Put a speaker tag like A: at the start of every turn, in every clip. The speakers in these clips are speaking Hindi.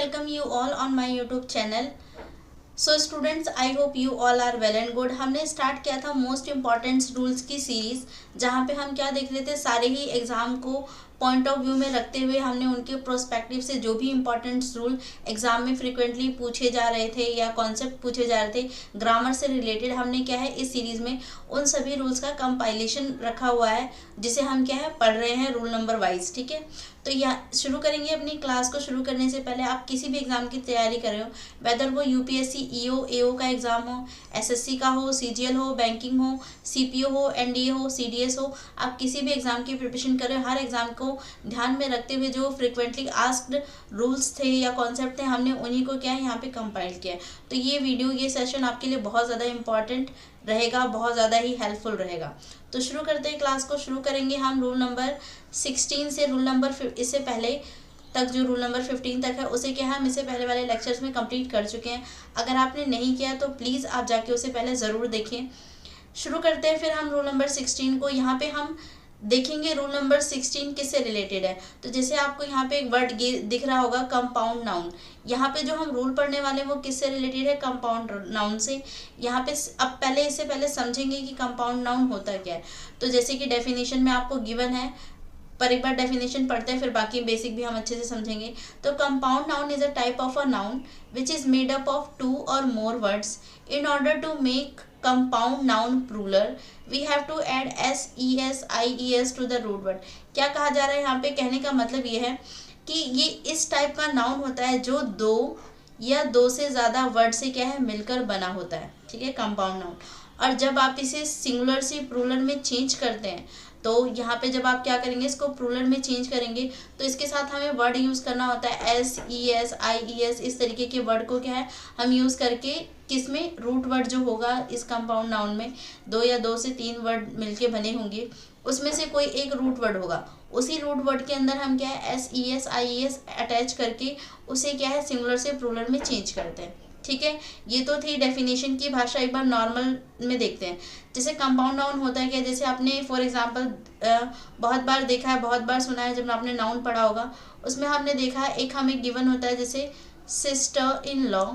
A: welcome you all on my YouTube channel. So students, I hope you all are well and good. हमने स्टार्ट किया था मोस्ट इम्पॉर्टेंट रूल्स की सीरीज़, जहाँ पे हम क्या देख रहे थे, सारे ही एग्ज़ाम को पॉइंट ऑफ व्यू में रखते हुए हमने उनके प्रोस्पेक्टिव से जो भी इंपॉर्टेंट रूल एग्जाम में फ्रिक्वेंटली पूछे जा रहे थे या कॉन्सेप्ट पूछे जा रहे थे ग्रामर से रिलेटेड, हमने क्या है इस सीरीज़ में उन सभी रूल्स का कंपाइलेशन रखा हुआ है, जिसे हम क्या है पढ़ रहे हैं रूल नंबर वाइज। ठीक है, तो यहाँ शुरू करेंगे अपनी क्लास को। शुरू करने से पहले आप किसी भी एग्ज़ाम की तैयारी कर रहे हो, वेदर वो यूपीएससी ईओ एओ का एग्ज़ाम हो, एसएससी का हो, सीजीएल हो, बैंकिंग हो, सीपीओ हो, एनडीए हो, सीडीएस हो, आप किसी भी एग्ज़ाम की प्रिपरेशन कर रहे हो, हर एग्ज़ाम को ध्यान में रखते हुए जो फ्रिक्वेंटली आस्क्ड रूल्स थे या कॉन्सेप्ट थे, हमने उन्हीं को क्या है यहाँ पे कंपाइल किया है। तो ये वीडियो, ये सेशन आपके लिए बहुत ज़्यादा इंपॉर्टेंट रहेगा, बहुत ज़्यादा ही हेल्पफुल रहेगा। तो शुरू करते हैं क्लास को। शुरू करेंगे हम रूल नंबर 16 से। रूल नंबर इससे पहले तक जो रूल नंबर 15 तक है उसे क्या है हम इससे पहले वाले लेक्चर्स में कंप्लीट कर चुके हैं। अगर आपने नहीं किया तो प्लीज़ आप जाके उसे पहले ज़रूर देखें। शुरू करते हैं फिर हम रूल नंबर 16 को। यहाँ पे हम देखेंगे रूल नंबर 16 किससे रिलेटेड है। तो जैसे आपको यहाँ पे एक वर्ड दिख रहा होगा, कंपाउंड नाउन। यहाँ पे जो हम रूल पढ़ने वाले हैं वो किससे रिलेटेड है, कंपाउंड नाउन से। यहाँ पे अब पहले इससे पहले समझेंगे कि कंपाउंड नाउन होता क्या है। तो जैसे कि डेफिनेशन में आपको गिवन है, पर एक बार डेफिनेशन पढ़ते हैं फिर बाकी बेसिक भी हम अच्छे से समझेंगे। तो compound noun is a type of a noun which is made up of 2 और more words. In order to make compound noun plural we have to add SES, IES to the root word. क्या कहा जा रहा है यहाँ पे, कहने का मतलब ये है कि ये इस टाइप का नाउन होता है जो 2 या 2 से ज़्यादा वर्ड से क्या है मिलकर बना होता है। ठीक है, कंपाउंड नाउन। और जब आप इसे सिंगुलर से प्लूरल में चेंज करते हैं तो यहाँ पे जब आप क्या करेंगे, इसको प्लूरल में चेंज करेंगे तो इसके साथ हमें वर्ड यूज़ करना होता है SES, IES, इस तरीके के वर्ड को क्या है हम यूज़ करके किसमें, रूट वर्ड जो होगा इस कंपाउंड नाउन में 2 या 2 से 3 वर्ड मिलके बने होंगे, उसमें से कोई एक रूट वर्ड होगा, उसी रूट वर्ड के अंदर हम क्या है SES, IES अटैच करके उसे क्या है सिंगुलर से प्लूरल में चेंज करते हैं। ठीक है, ये तो थी डेफिनेशन की भाषा। एक बार नॉर्मल में देखते हैं। जैसे कंपाउंड नाउन होता है क्या, जैसे आपने फॉर एग्जांपल बहुत बार देखा है, बहुत बार सुना है, जब आपने नाउन पढ़ा होगा उसमें हमने देखा है एक हमें गिवन होता है जैसे सिस्टर इन लॉ,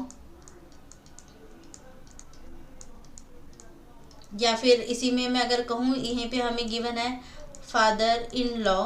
A: या फिर इसी में मैं अगर कहूँ यहीं पे हमें गिवन है फादर इन लॉ।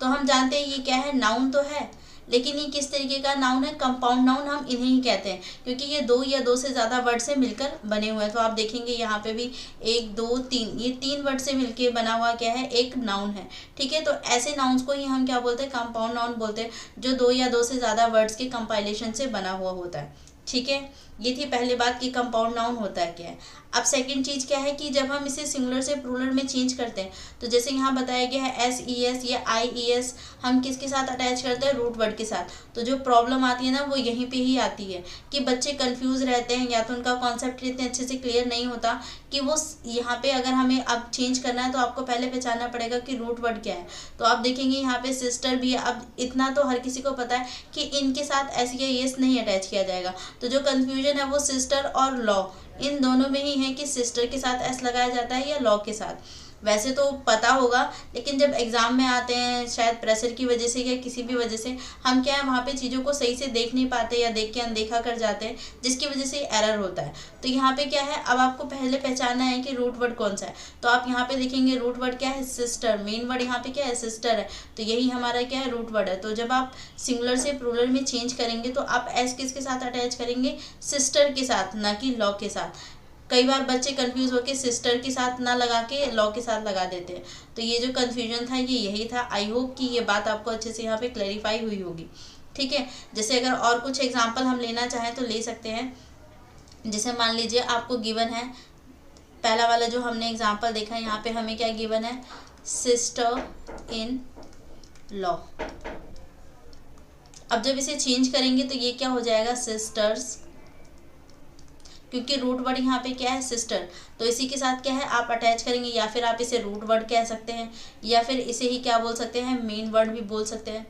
A: तो हम जानते हैं ये क्या है, नाउन तो है, लेकिन ये किस तरीके का नाउन है, कंपाउंड नाउन हम इन्हें ही कहते हैं, क्योंकि ये 2 या 2 से ज़्यादा वर्ड से मिलकर बने हुए हैं। तो आप देखेंगे यहाँ पे भी 1 2 3, ये 3 वर्ड से मिलके बना हुआ क्या है, एक नाउन है। ठीक है, तो ऐसे नाउन्स को ही हम क्या बोलते हैं, कंपाउंड नाउन बोलते हैं, जो 2 या 2 से ज़्यादा वर्ड्स के कंपाइलेशन से बना हुआ होता है। ठीक है, ये थी पहली बात कि कंपाउंड नाउन होता है क्या है। अब सेकंड चीज़ क्या है कि जब हम इसे सिंगुलर से प्लूरल में चेंज करते हैं तो जैसे यहाँ बताया गया है SES या IES हम किसके साथ अटैच करते हैं, रूट वर्ड के साथ। तो जो प्रॉब्लम आती है ना वो यहीं पे ही आती है कि बच्चे कंफ्यूज रहते हैं, या तो उनका कॉन्सेप्ट इतने अच्छे से क्लियर नहीं होता कि वो यहाँ पे अगर हमें अब चेंज करना है तो आपको पहले पहचानना पड़ेगा कि रूट वर्ड क्या है। तो आप देखेंगे यहाँ पे सिस्टर भी, अब इतना तो हर किसी को पता है कि इनके साथ SES नहीं अटैच किया जाएगा। तो जो कन्फ्यूजन है वो सिस्टर और लॉ इन दोनों में ही है कि सिस्टर के साथ S लगाया जाता है या लॉ के साथ। वैसे तो पता होगा, लेकिन जब एग्ज़ाम में आते हैं शायद प्रेशर की वजह से या किसी भी वजह से हम क्या है वहाँ पे चीज़ों को सही से देख नहीं पाते या देख के अनदेखा कर जाते हैं, जिसकी वजह से एरर होता है। तो यहाँ पे क्या है, अब आपको पहले पहचानना है कि रूट वर्ड कौन सा है। तो आप यहाँ पे देखेंगे रूट वर्ड क्या है, सिस्टर। मेन वर्ड यहाँ पे क्या है, सिस्टर है, तो यही हमारा क्या है, रूट वर्ड है। तो जब आप सिंगुलर से प्लूरल में चेंज करेंगे तो आप S किसके साथ अटैच करेंगे, सिस्टर के साथ, ना कि लॉ के साथ। कई बार बच्चे कंफ्यूज होकर सिस्टर के साथ ना लगा के लॉ के साथ लगा देते हैं। तो ये जो कंफ्यूजन था ये यही था। आई होप कि ये बात आपको अच्छे से यहाँ पे क्लैरिफाई हुई होगी। ठीक है, जैसे अगर और कुछ एग्जांपल हम लेना चाहें तो ले सकते हैं। जैसे मान लीजिए आपको गिवन है, पहला वाला जो हमने एग्जाम्पल देखा है यहाँ पे हमें क्या गिवन है, सिस्टर इन लॉ। अब जब इसे चेंज करेंगे तो ये क्या हो जाएगा, सिस्टर्स, क्योंकि रूट वर्ड यहाँ पे क्या है, सिस्टर। तो इसी के साथ क्या है आप अटैच करेंगे, या फिर आप इसे रूट वर्ड कह सकते हैं, या फिर इसे ही क्या बोल सकते हैं, मेन वर्ड भी बोल सकते हैं।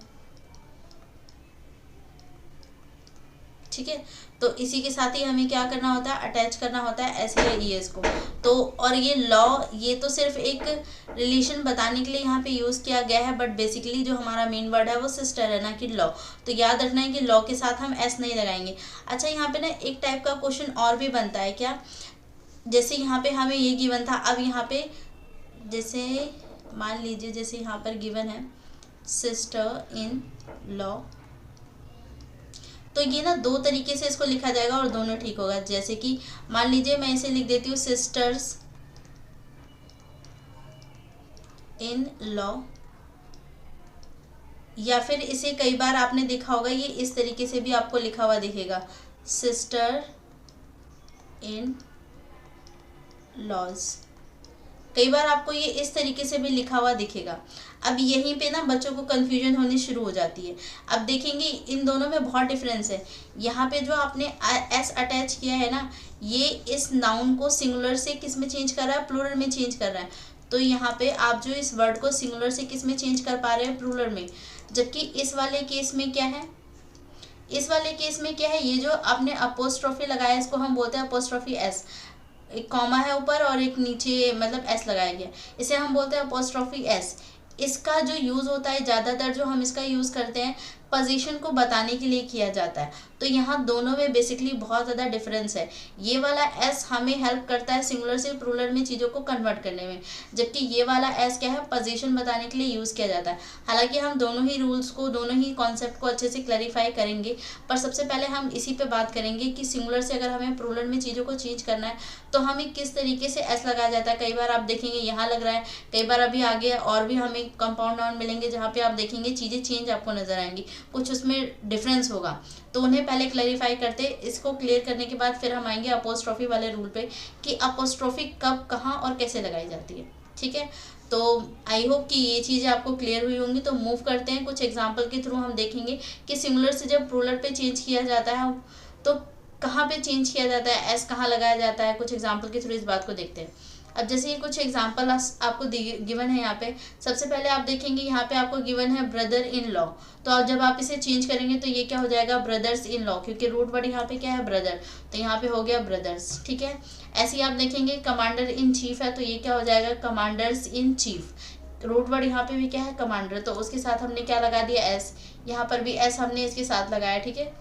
A: ठीक है। तो इसी के साथ ही हमें क्या करना होता है, अटैच करना होता है एस या ई एस को। तो और ये लॉ, ये तो सिर्फ एक रिलेशन बताने के लिए यहाँ पे यूज़ किया गया है, बट बेसिकली जो हमारा मेन वर्ड है वो सिस्टर है, ना कि लॉ। तो याद रखना है कि लॉ के साथ हम एस नहीं लगाएंगे। अच्छा, यहाँ पे ना एक टाइप का क्वेश्चन और भी बनता है क्या, जैसे यहाँ पे हमें ये गिवन था, अब यहाँ पे जैसे मान लीजिए जैसे यहाँ पर गिवन है सिस्टर इन लॉ, तो ये ना दो तरीके से इसको लिखा जाएगा और दोनों ठीक होगा। जैसे कि मान लीजिए मैं इसे लिख देती हूँ सिस्टर्स इन लॉ, या फिर इसे कई बार आपने देखा होगा ये इस तरीके से भी आपको लिखा हुआ दिखेगा, सिस्टर इन लॉज। कई बार आपको ये इस तरीके से भी लिखा हुआ दिखेगा। अब यहीं पे ना बच्चों को कन्फ्यूजन होनी शुरू हो जाती है। अब देखेंगे इन दोनों में बहुत डिफरेंस है। यहाँ पे जो आपने एस अटैच किया है ना, ये इस नाउन को सिंगुलर से किस में चेंज कर रहा है, प्लूरल में चेंज कर रहा है। तो यहाँ पे आप जो इस वर्ड को सिंगुलर से किस में चेंज कर पा रहे हैं, प्लूरल में। जबकि इस वाले केस में क्या है, इस वाले केस में क्या है, ये जो आपने अपोस्ट्रोफी लगाया इसको हम बोलते हैं अपोस्ट्रोफी एस। एक कॉमा है ऊपर और एक नीचे मतलब एस लगाया गया, इसे हम बोलते हैं अपोस्ट्रोफी एस। इसका जो यूज़ होता है ज़्यादातर जो हम इसका यूज़ करते हैं पोजीशन को बताने के लिए किया जाता है। तो यहाँ दोनों में बेसिकली बहुत ज़्यादा डिफरेंस है। ये वाला एस हमें हेल्प करता है सिंगुलर से प्लूरल में चीज़ों को कन्वर्ट करने में, जबकि ये वाला एस क्या है, पोजीशन बताने के लिए यूज़ किया जाता है। हालांकि हम दोनों ही रूल्स को, दोनों ही कॉन्सेप्ट को अच्छे से क्लैरिफाई करेंगे, पर सबसे पहले हम इसी पे बात करेंगे कि सिंगुलर से अगर हमें प्लूरल में चीज़ों को चेंज करना है तो हमें किस तरीके से एस लगाया जाता है। कई बार आप देखेंगे यहाँ लग रहा है, कई बार अभी आगे और भी हमें कंपाउंड नाउन मिलेंगे जहाँ पे आप देखेंगे चीज़ें चेंज आपको नजर आएंगी, कुछ उसमें डिफरेंस होगा। तो उन्हें पहले क्लैरिफाई करते, इसको क्लियर करने के बाद फिर हम आएंगे अपोस्ट्रोफी वाले रूल पे कि अपोस्ट्रोफी कब, कहाँ और कैसे लगाई जाती है। ठीक है, तो आई होप कि ये चीज़ें आपको क्लियर हुई होंगी। तो मूव करते हैं, कुछ एग्जांपल के थ्रू हम देखेंगे कि सिंगुलर से जब प्लूरल पे चेंज किया जाता है तो कहाँ पे चेंज किया जाता है, एस कहाँ लगाया जाता है। कुछ एग्जाम्पल के थ्रू इस बात को देखते हैं। अब जैसे ये कुछ एग्जाम्पल आपको गिवन है यहाँ पे। सबसे पहले आप देखेंगे यहाँ पे आपको गिवन है ब्रदर इन लॉ। तो अब जब आप इसे चेंज करेंगे तो ये क्या हो जाएगा, ब्रदर्स इन लॉ, क्योंकि रूट वर्ड यहाँ पे क्या है, ब्रदर, तो यहाँ पे हो गया ब्रदर्स। ठीक है, ऐसे ही आप देखेंगे कमांडर इन चीफ है तो ये क्या हो जाएगा, commanders in chief. Root word यहाँ पे भी क्या है, कमांडर, तो उसके साथ हमने क्या लगा दिया, एस। यहाँ पर भी एस हमने इसके साथ लगाया। ठीक है,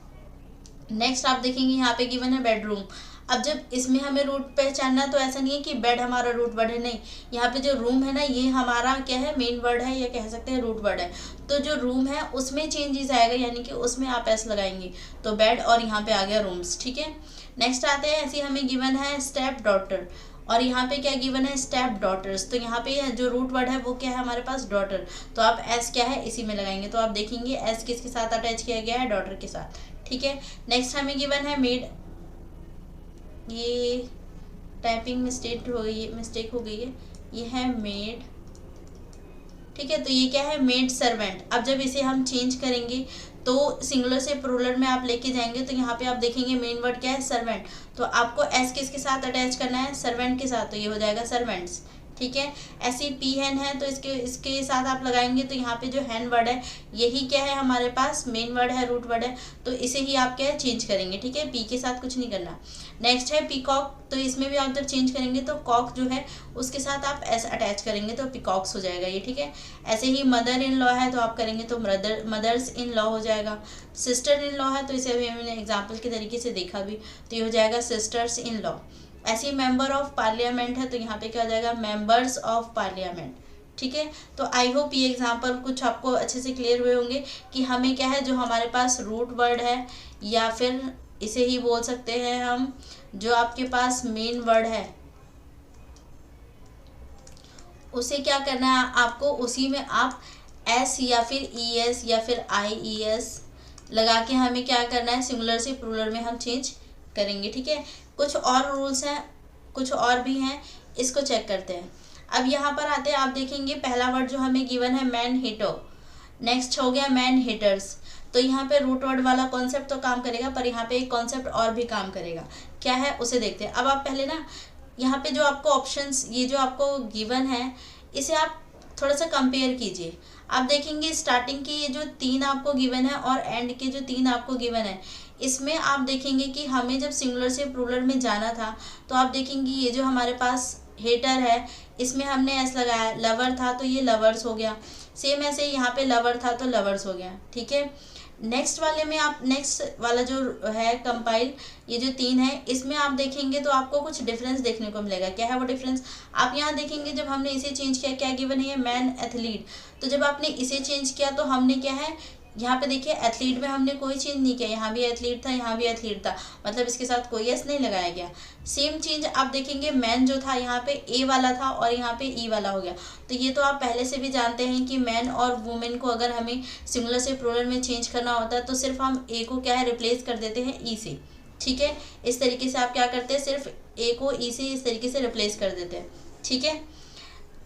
A: नेक्स्ट आप देखेंगे यहाँ पे गिवन है बेडरूम। अब जब इसमें हमें रूट पहचानना, तो ऐसा नहीं है कि बेड हमारा रूट वर्ड है, नहीं, यहाँ पे जो रूम है ना ये हमारा क्या है, मेन वर्ड है, या कह सकते हैं रूट वर्ड है। तो जो रूम है उसमें चेंजेस आएगा, यानी कि उसमें आप एस लगाएंगे, तो बेड और यहाँ पे आ गया रूम्स। ठीक है, नेक्स्ट आते हैं, ऐसे हमें गिवन है स्टेप डॉटर, और यहाँ पे क्या गिवन है, स्टेप डॉटर्स। तो यहाँ पे जो रूट वर्ड है वो क्या है हमारे पास, डॉटर, तो आप एस क्या है इसी में लगाएंगे। तो आप देखेंगे एस किसके साथ अटैच किया गया है, डॉटर के साथ। ठीक है, नेक्स्ट हमें गिवन है मेड, ये टाइपिंग मिस्टेक हो गई है, ये है मेड। ठीक है, तो ये क्या है, मेड सर्वेंट। अब जब इसे हम चेंज करेंगे तो सिंगुलर से प्लूरल में आप लेके जाएंगे, तो यहाँ पे आप देखेंगे मेन वर्ड क्या है, सर्वेंट, तो आपको एस किसके साथ अटैच करना है, सर्वेंट के साथ, तो ये हो जाएगा सर्वेंट्स। ठीक है, ऐसी पी हैन है तो इसके साथ आप लगाएंगे, तो यहाँ पे जो हैन वर्ड है यही क्या है हमारे पास, मेन वर्ड है, रूट वर्ड है, तो इसे ही आप क्या है चेंज करेंगे। ठीक है, पी के साथ कुछ नहीं करना। नेक्स्ट है पीकॉक, तो इसमें भी आप जब चेंज करेंगे तो कॉक जो है उसके साथ आप एस अटैच करेंगे, तो पीकॉक्स हो जाएगा ये। ठीक है, ऐसे ही मदर इन लॉ है तो आप करेंगे तो मदर्स इन लॉ हो जाएगा। सिस्टर इन लॉ है तो इसे अभी हमने एग्जाम्पल के तरीके से देखा भी, तो ये हो जाएगा सिस्टर्स इन लॉ। ऐसे ही मेंबर ऑफ पार्लियामेंट है तो यहाँ पे क्या हो जाएगा, मेंबर्स ऑफ पार्लियामेंट। ठीक है, तो आई होप ये एग्जांपल कुछ आपको अच्छे से क्लियर हुए होंगे कि हमें क्या है, जो हमारे पास रूट वर्ड है, या फिर इसे ही बोल सकते हैं हम, जो आपके पास मेन वर्ड है उसे क्या करना है आपको, उसी में आप एस या फिर ई एस या फिर आई ई एस लगा के हमें क्या करना है, सिंगुलर से प्लूरल में हम चेंज करेंगे। ठीक है, कुछ और रूल्स हैं, कुछ और भी हैं, इसको चेक करते हैं। अब यहाँ पर आते हैं, आप देखेंगे पहला वर्ड जो हमें गिवन है मैन हिटो, नेक्स्ट हो गया मैन हिटर्स। तो यहाँ पे रूट वर्ड वाला कॉन्सेप्ट तो काम करेगा, पर यहाँ पे एक कॉन्सेप्ट और भी काम करेगा, क्या है उसे देखते हैं। अब आप पहले ना यहाँ पे जो आपको ऑप्शंस, ये जो आपको गिवन है इसे आप थोड़ा सा कंपेयर कीजिए। आप देखेंगे स्टार्टिंग के ये जो 3 आपको गिवन है और एंड के जो 3 आपको गिवन है, इसमें आप देखेंगे कि हमें जब सिंगुलर से प्लूरल में जाना था तो आप देखेंगे ये जो हमारे पास हेटर है इसमें हमने एस लगाया, लवर था तो ये लवर्स हो गया, सेम ऐसे यहाँ पे लवर था तो लवर्स हो गया। ठीक है, नेक्स्ट वाले में आप नेक्स्ट वाला जो है कंपाइल, ये जो 3 है इसमें आप देखेंगे तो आपको कुछ डिफरेंस देखने को मिलेगा। क्या है वो डिफरेंस, आप यहाँ देखेंगे जब हमने इसे चेंज किया, क्या गिवन है, मैन एथलीट, तो जब आपने इसे चेंज किया तो हमने क्या है यहाँ पे देखिए एथलीट में हमने कोई चेंज नहीं किया, यहाँ भी एथलीट था यहाँ भी एथलीट था, मतलब इसके साथ कोई एस नहीं लगाया गया। सेम चेंज आप देखेंगे मैन जो था यहाँ पे ए वाला था और यहाँ पे ई वाला हो गया। तो ये तो आप पहले से भी जानते हैं कि मैन और वुमेन को अगर हमें सिंगुलर से प्लूरल में चेंज करना होता है तो सिर्फ हम ए को क्या है रिप्लेस कर देते हैं ई से। ठीक है, इस तरीके से आप क्या करते हैं, सिर्फ ए को ई से इस तरीके से रिप्लेस कर देते हैं। ठीक है,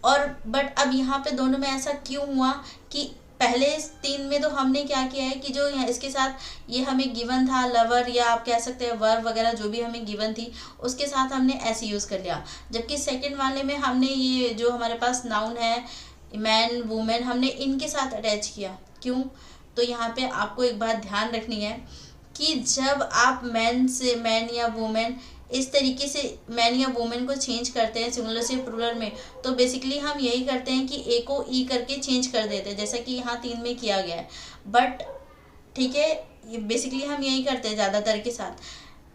A: और बट अब यहाँ पे दोनों में ऐसा क्यों हुआ कि पहले 3 में तो हमने क्या किया है कि जो यहाँ इसके साथ ये हमें गिवन था लवर या आप कह सकते हैं वर्ब वगैरह जो भी हमें गिवन थी उसके साथ हमने ऐसे यूज़ कर लिया, जबकि सेकंड वाले में हमने ये जो हमारे पास नाउन है मैन वुमेन हमने इनके साथ अटैच किया। क्यों, तो यहाँ पे आपको एक बात ध्यान रखनी है कि जब आप मैन से मैन या वुमेन इस तरीके से मैन या वुमेन को चेंज करते हैं सिंगुलर से प्लूरल में, तो बेसिकली हम यही करते हैं कि ए को ई करके चेंज कर देते हैं, जैसा कि यहाँ 3 में किया गया है। बट ठीक है, ये बेसिकली हम यही करते हैं ज़्यादातर के साथ,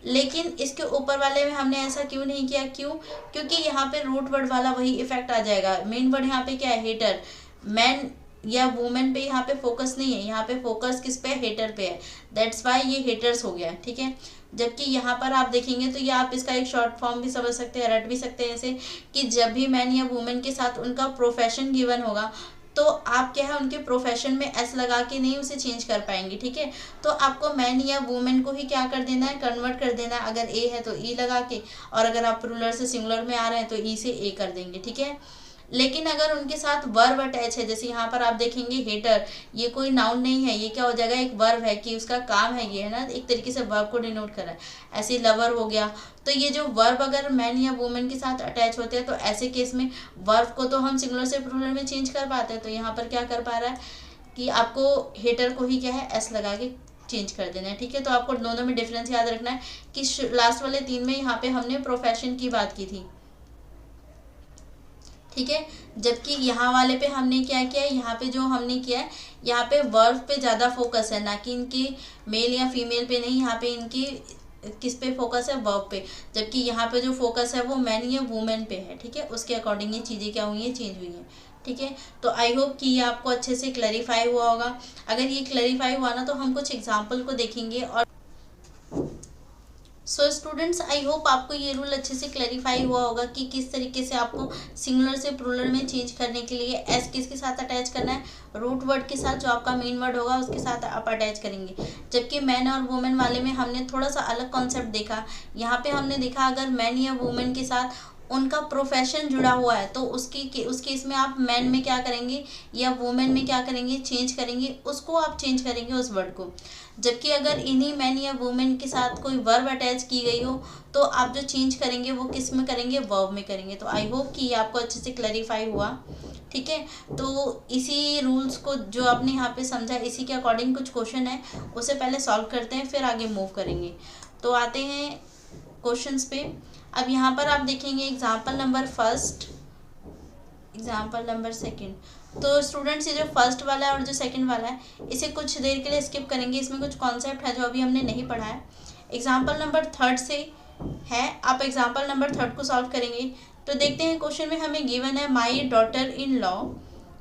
A: लेकिन इसके ऊपर वाले में हमने ऐसा क्यों नहीं किया, क्यों, क्योंकि यहाँ पे रूट वर्ड वाला वही इफेक्ट आ जाएगा। मेन वर्ड यहाँ पे क्या है, हेटर, मैन या वुमेन पे यहाँ पे फोकस नहीं है, यहाँ पे फोकस किस पे, हेटर पे है, दैट्स वाई ये हेटर्स हो गया। ठीक है, जबकि यहाँ पर आप देखेंगे तो ये आप इसका एक शॉर्ट फॉर्म भी समझ सकते हैं, रट भी सकते हैं ऐसे कि जब भी मैन या वुमेन के साथ उनका प्रोफेशन गिवन होगा तो आप क्या है उनके प्रोफेशन में एस लगा के नहीं उसे चेंज कर पाएंगे। ठीक है, तो आपको मैन या वुमेन को ही क्या कर देना है, कन्वर्ट कर देना है, अगर ए है तो ई लगा के, और अगर आप प्लूरल से सिंगुलर में आ रहे हैं तो ई से ए कर देंगे। ठीक है, लेकिन अगर उनके साथ वर्ब अटैच है, जैसे यहाँ पर आप देखेंगे हेटर, ये कोई नाउन नहीं है, ये क्या हो जाएगा, एक वर्ब है कि उसका काम है ये, है ना, एक तरीके से वर्ब को डिनोट कर रहा है। ऐसे लवर हो गया, तो ये जो वर्ब अगर मैन या वुमेन के साथ अटैच होते हैं तो ऐसे केस में वर्ब को तो हम सिंगुलर से प्लूरल में चेंज कर पाते हैं, तो यहाँ पर क्या कर पा रहा है कि आपको हेटर को ही क्या है एस लगा के चेंज कर देना है। ठीक है, तो आपको दोनों में डिफरेंस याद रखना है कि लास्ट वाले 3 में यहाँ पे हमने प्रोफेशन की बात की थी। ठीक है, जबकि यहाँ वाले पे हमने क्या किया है, यहाँ पे जो हमने किया है यहाँ पे वर्ब पे ज़्यादा फोकस है, ना कि इनके मेल या फीमेल पे नहीं, यहाँ पे इनकी किस पे फोकस है, वर्ब पे, जबकि यहाँ पे जो फोकस है वो मैन या वुमेन पे है। ठीक है, उसके अकॉर्डिंग ये चीज़ें क्या हुई हैं, चेंज हुई हैं। ठीक है, तो आई होप कि ये आपको अच्छे से क्लैरिफाई हुआ होगा। अगर ये क्लैरिफाई हुआ ना तो हम कुछ एग्जाम्पल को देखेंगे। और सो स्टूडेंट्स, आई होप आपको ये रूल अच्छे से क्लैरिफाई हुआ होगा कि किस तरीके से आपको सिंगुलर से प्लूरल में चेंज करने के लिए एस किसके साथ अटैच करना है, रूट वर्ड के साथ, जो आपका मेन वर्ड होगा उसके साथ आप अटैच करेंगे। जबकि मैन और वुमेन वाले में हमने थोड़ा सा अलग कॉन्सेप्ट देखा। यहाँ पे हमने देखा अगर मैन या वुमेन के साथ उनका प्रोफेशन जुड़ा हुआ है तो उस केस में आप मैन में क्या करेंगे या वुमेन में क्या करेंगे, चेंज करेंगे, उसको आप चेंज करेंगे उस वर्ड को। जबकि अगर इन्हीं मैन या वुमेन के साथ कोई वर्ब अटैच की गई हो तो आप जो चेंज करेंगे वो किस में करेंगे, वर्ब में करेंगे। तो आई होप कि ये आपको अच्छे से क्लैरिफाई हुआ। ठीक है, तो इसी रूल्स को जो आपने यहाँ पे समझा, इसी के अकॉर्डिंग कुछ क्वेश्चन है उसे पहले सॉल्व करते हैं, फिर आगे मूव करेंगे। तो आते हैं क्वेश्चंस पे। अब यहाँ पर आप देखेंगे example number first, example number second. तो स्टूडेंट्स ये जो फर्स्ट वाला है और जो सेकंड वाला है इसे कुछ देर के लिए स्किप करेंगे, इसमें कुछ कॉन्सेप्ट है जो अभी हमने नहीं पढ़ा है। एग्जाम्पल नंबर थर्ड से है, आप एग्जाम्पल नंबर थर्ड को सॉल्व करेंगे। तो देखते हैं क्वेश्चन में हमें गिवन है my daughter in law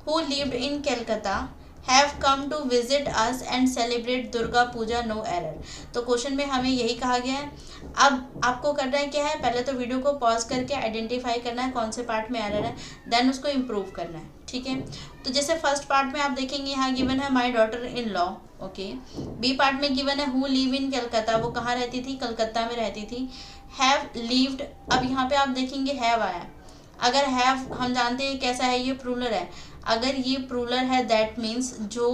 A: who lived in Calcutta have come to visit us and celebrate Durga Puja, no error. तो क्वेश्चन में हमें यही कहा गया है। अब आपको करना है क्या है, पहले तो वीडियो को पॉज करके आइडेंटिफाई करना है कौन से पार्ट में एरर है, देन उसको इम्प्रूव करना है। ठीक है, तो जैसे फर्स्ट पार्ट में आप देखेंगे यहाँ गिवन है my daughter in law, okay. B part में गिवन है हु लिव इन कलकत्ता, वो कहाँ रहती थी, कलकत्ता में रहती थी। हैव लिव्ड, अब यहाँ पे आप देखेंगे हैव आया। अगर हैव हम जानते हैं कैसा है, ये प्लूरल है। अगर ये प्लूरल है दैट मीन्स जो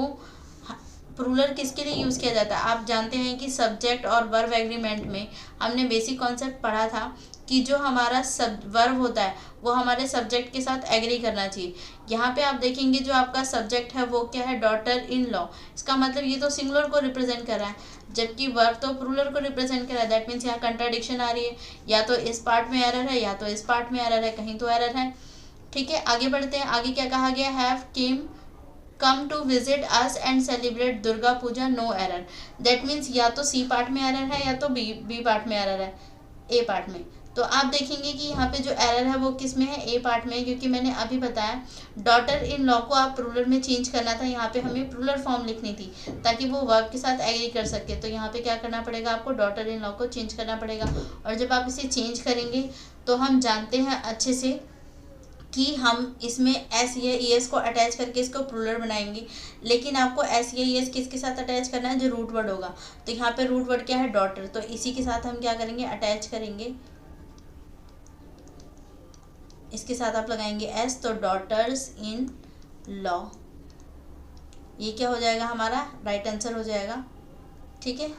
A: प्लूरल किसके लिए यूज़ किया जाता है, आप जानते हैं कि सब्जेक्ट और वर्ब एग्रीमेंट में हमने बेसिक कॉन्सेप्ट पढ़ा था कि जो हमारा वर्ब होता है वो हमारे सब्जेक्ट के साथ एग्री करना चाहिए। यहाँ पे आप देखेंगे जो आपका सब्जेक्ट है वो क्या है, डॉटर इन लॉ। इसका मतलब ये तो सिंगुलर को रिप्रेजेंट कर रहा है, जबकि वर्ब तो प्लूरल को रिप्रेजेंट कर रहा है। दैट मीन्स यहाँ कंट्राडिक्शन आ रही है, या तो इस पार्ट में एरर है या तो इस पार्ट में एरर है, कहीं तो एरर है। ठीक है, आगे बढ़ते हैं। आगे क्या कहा गया, have come to visit us and celebrate Durga Puja, no error. That means या तो सी पार्ट में एरर है या तो बी पार्ट में एरर है, ए पार्ट में। तो आप देखेंगे कि यहाँ पे जो एरर है वो किस में है, ए पार्ट में, क्योंकि मैंने अभी बताया डॉटर इन लॉ को आप प्लूरल में चेंज करना था। यहाँ पे हमें प्लूरल फॉर्म लिखनी थी ताकि वो वर्ब के साथ एग्री कर सके। तो यहाँ पे क्या करना पड़ेगा, आपको डॉटर इन लॉ को चेंज करना पड़ेगा। और जब आप इसे चेंज करेंगे तो हम जानते हैं अच्छे से कि हम इसमें एस या ई एस को अटैच करके इसको प्लूरल बनाएंगे, लेकिन आपको एस या ई एस किसके साथ अटैच करना है, जो रूट वर्ड होगा। तो यहाँ पे रूट वर्ड क्या है, डॉटर, तो इसी के साथ हम क्या करेंगे, अटैच करेंगे, इसके साथ आप लगाएंगे एस, तो डॉटर्स इन लॉ, ये क्या हो जाएगा, हमारा राइट आंसर हो जाएगा। ठीक है,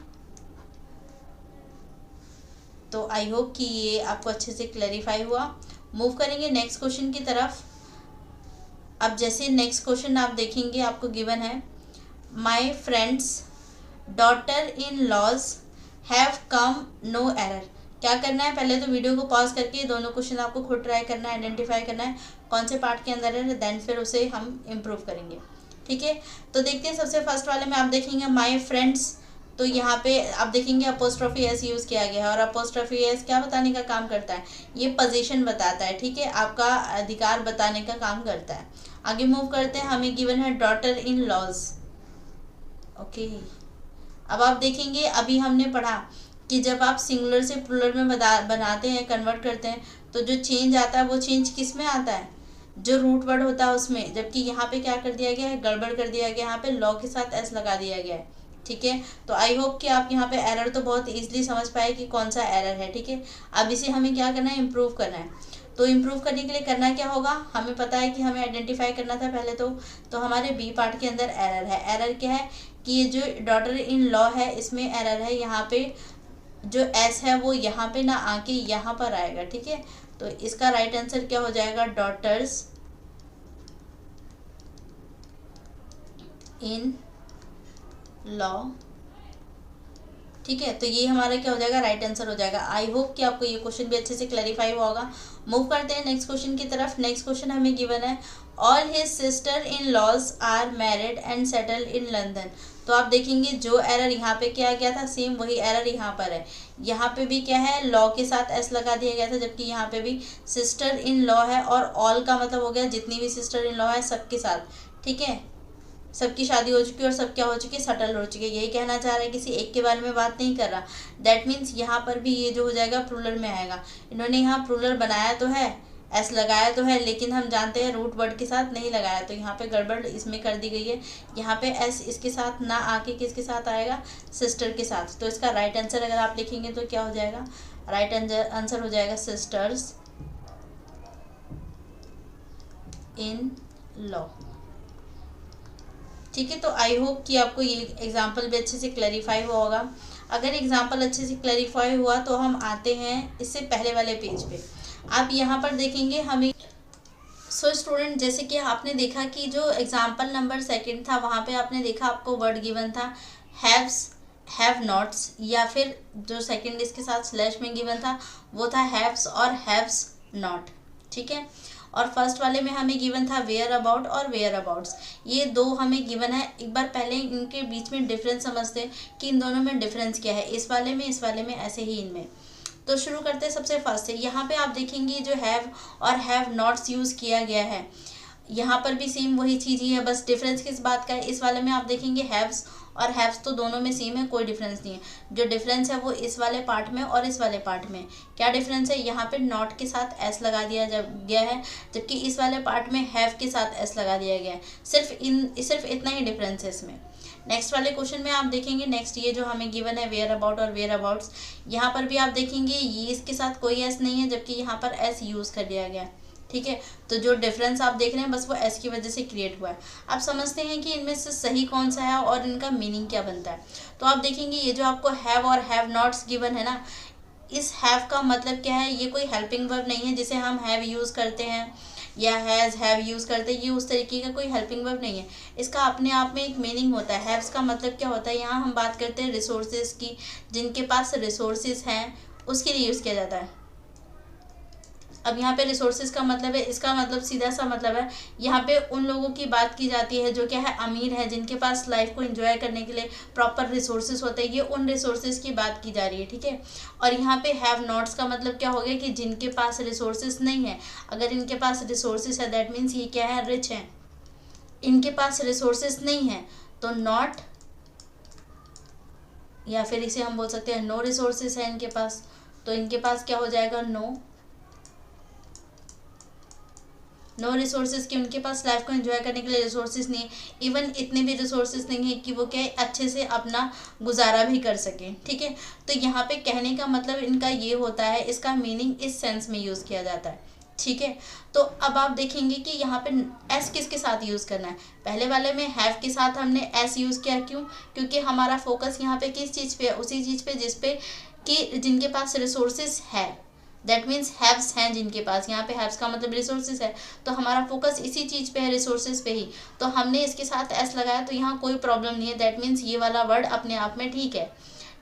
A: तो आई होप कि ये आपको अच्छे से क्लैरिफाई हुआ। मूव करेंगे नेक्स्ट क्वेश्चन की तरफ। अब जैसे नेक्स्ट क्वेश्चन आप देखेंगे, आपको गिवन है my friends daughter in laws have come, no error. क्या करना है, पहले तो वीडियो को पॉज करके दोनों क्वेश्चन आपको खुद ट्राई करना है, आइडेंटिफाई करना है कौन से पार्ट के अंदर है, देन फिर उसे हम इम्प्रूव करेंगे। ठीक है, तो देखते हैं सबसे फर्स्ट वाले में आप देखेंगे माय फ्रेंड्स, तो यहाँ पे आप देखेंगे अपोस्ट्रोफी एस यूज़ किया गया है, और अपोस्ट्रोफी एस क्या बताने का काम करता है, ये पोजीशन बताता है। ठीक है, आपका अधिकार बताने का काम करता है। आगे मूव करते हैं, हमें गिवन है डॉटर इन लॉज। ओके, अब आप देखेंगे अभी हमने पढ़ा कि जब आप सिंगुलर से प्लूरल में बनाते हैं, कन्वर्ट करते हैं, तो जो चेंज आता है वो चेंज किस में आता है, जो रूट वर्ड होता है उसमें। जबकि यहाँ पे क्या कर दिया गया है, गड़बड़ कर दिया गया, यहाँ पे लॉ के साथ एस लगा दिया गया है। ठीक है, तो आई होप कि आप यहाँ पे एरर तो बहुत इजीली समझ पाए कि कौन सा एरर है। ठीक है, अब इसे हमें क्या करना है, इम्प्रूव करना है। तो इम्प्रूव करने के लिए करना क्या होगा, हमें पता है कि हमें आइडेंटिफाई करना था पहले तो हमारे बी पार्ट के अंदर एरर है। एरर क्या है कि ये जो डॉटर इन लॉ है इसमें एरर है, यहाँ पे जो एस है वो यहाँ पे ना आके यहाँ पर आएगा। ठीक है, तो इसका राइट आंसर क्या हो जाएगा, डॉटर्स इन लॉ। ठीक है, तो ये हमारा क्या हो जाएगा, राइट आंसर हो जाएगा। आई होप कि आपको ये क्वेश्चन भी अच्छे से क्लैरिफाई हुआ होगा। मूव करते हैं नेक्स्ट क्वेश्चन की तरफ। नेक्स्ट क्वेश्चन हमें गिवन है all his sister in laws are married and settled in London. तो आप देखेंगे जो एरर यहाँ पे किया गया था सेम वही एरर यहाँ पर है। यहाँ पे भी क्या है, लॉ के साथ एस लगा दिया गया था, जबकि यहाँ पे भी सिस्टर इन लॉ है, और ऑल का मतलब हो गया जितनी भी सिस्टर इन लॉ है सबके साथ। ठीक है, सबकी शादी हो चुकी है और सब क्या हो चुकी है, सेटल हो चुकी है। यही कहना चाह रहा है, किसी एक के बारे में बात नहीं कर रहा। दैट मीन्स यहाँ पर भी ये जो हो जाएगा प्लूरल में आएगा। इन्होंने यहाँ प्लूरल बनाया तो है, एस लगाया तो है, लेकिन हम जानते हैं रूट वर्ड के साथ नहीं लगाया, तो यहाँ पे गड़बड़ इसमें कर दी गई है। यहाँ पे एस इसके साथ ना आके किसके साथ आएगा, सिस्टर के साथ। तो इसका राइट आंसर अगर आप लिखेंगे तो क्या हो जाएगा, राइट आंसर हो जाएगा सिस्टर्स इन लॉ। ठीक है, तो आई होप कि आपको ये एग्जाम्पल भी अच्छे से क्लैरिफाई हुआ होगा। अगर एग्जाम्पल अच्छे से क्लैरिफाई हुआ तो हम आते हैं इससे पहले वाले पेज पे। आप यहाँ पर देखेंगे हमें स्टूडेंट, जैसे कि आपने देखा कि जो एग्जाम्पल नंबर सेकंड था वहाँ पे आपने देखा आपको वर्ड गिवन था हैव्स, हैव नॉट्स, या फिर जो सेकंड इसके साथ स्लैश में गिवन था वो था हैव्स और हैव्स नॉट। ठीक है, और फर्स्ट वाले में हमें गिवन था वेयर अबाउट और वेयर अबाउट्स। ये दो हमें गिवन है। एक बार पहले इनके बीच में डिफरेंस समझते हैं कि इन दोनों में डिफरेंस क्या है, इस वाले में ऐसे ही इनमें। तो शुरू करते हैं सबसे फर्स्ट से। यहाँ पे आप देखेंगे जो हैव और हैव नॉट्स यूज़ किया गया है, यहाँ पर भी सेम वही चीज़ ही है, बस डिफरेंस किस बात का है, इस वाले में आप देखेंगे हैव्स और हैव्स तो दोनों में सेम है, कोई डिफरेंस नहीं है। जो डिफरेंस है वो इस वाले पार्ट में और इस वाले पार्ट में। क्या डिफरेंस है, यहाँ पे नॉट के साथ एस लगा दिया गया है, जबकि इस वाले पार्ट में हैव के साथ एस लगा दिया गया है। सिर्फ इतना ही डिफरेंस है इसमें। नेक्स्ट वाले क्वेश्चन में आप देखेंगे, नेक्स्ट ये जो हमें गिवन है वेयर अबाउट और वेयर अबाउट्स, यहाँ पर भी आप देखेंगे ये इसके साथ कोई एस नहीं है, जबकि यहाँ पर एस यूज़ कर दिया गया है। ठीक है, तो जो डिफरेंस आप देख रहे हैं बस वो एस की वजह से क्रिएट हुआ है। आप समझते हैं कि इनमें से सही कौन सा है और इनका मीनिंग क्या बनता है। तो आप देखेंगे ये जो आपको हैव और हैव नॉट्स गिवन है ना, इस हैव का मतलब क्या है, ये कोई हेल्पिंग वर्ब नहीं है जिसे हम हैव यूज़ करते हैं या हैज़ हैव यूज़ करते हैं, ये उस तरीके का कोई हेल्पिंग वर्ब नहीं है। इसका अपने आप में एक मीनिंग होता है। हैव्स का मतलब क्या होता है, यहाँ हम बात करते हैं रिसोर्सेज की, जिनके पास रिसोर्सेज हैं उसके लिए यूज़ किया जाता है। अब यहाँ पे रिसोर्सेज का मतलब है, इसका मतलब सीधा सा मतलब है, यहाँ पे उन लोगों की बात की जाती है जो क्या है अमीर है, जिनके पास लाइफ को एंजॉय करने के लिए प्रॉपर रिसोर्सेज होते हैं, ये उन रिसोर्सेज की बात की जा रही है, ठीक है। और यहाँ पे हैव नॉट्स का मतलब क्या हो गया कि जिनके पास रिसोर्सेज नहीं है। अगर इनके पास रिसोर्सेज है दैट मीन्स ये क्या है, रिच है। इनके पास रिसोर्सेज नहीं है तो नॉट, या फिर इसे हम बोल सकते हैं नो रिसोर्सेज है इनके पास, तो इनके पास क्या हो जाएगा, नो रिसोर्सेज की, उनके पास लाइफ को एंजॉय करने के लिए रिसोर्सेज नहीं है। इवन इतने भी रिसोर्सेज नहीं है कि वो क्या अच्छे से अपना गुजारा भी कर सकें, ठीक है। तो यहाँ पे कहने का मतलब इनका ये होता है, इसका मीनिंग इस सेंस में यूज़ किया जाता है, ठीक है। तो अब आप देखेंगे कि यहाँ पे एस किसके साथ यूज़ करना है। पहले वाले में हैव के साथ हमने एस यूज़ किया, क्यों, क्योंकि हमारा फोकस यहाँ पे किस चीज़ पे है, उसी चीज़ पे जिस पे कि जिनके पास रिसोर्सेज है, दैट मीन्स हैव्स हैं जिनके पास। यहाँ पे हैव्स का मतलब रिसोर्सेज है, तो हमारा फोकस इसी चीज़ पे है, रिसोर्सेज पे ही, तो हमने इसके साथ एस लगाया, तो यहाँ कोई प्रॉब्लम नहीं है। दैट मीन्स ये वाला वर्ड अपने आप में ठीक है।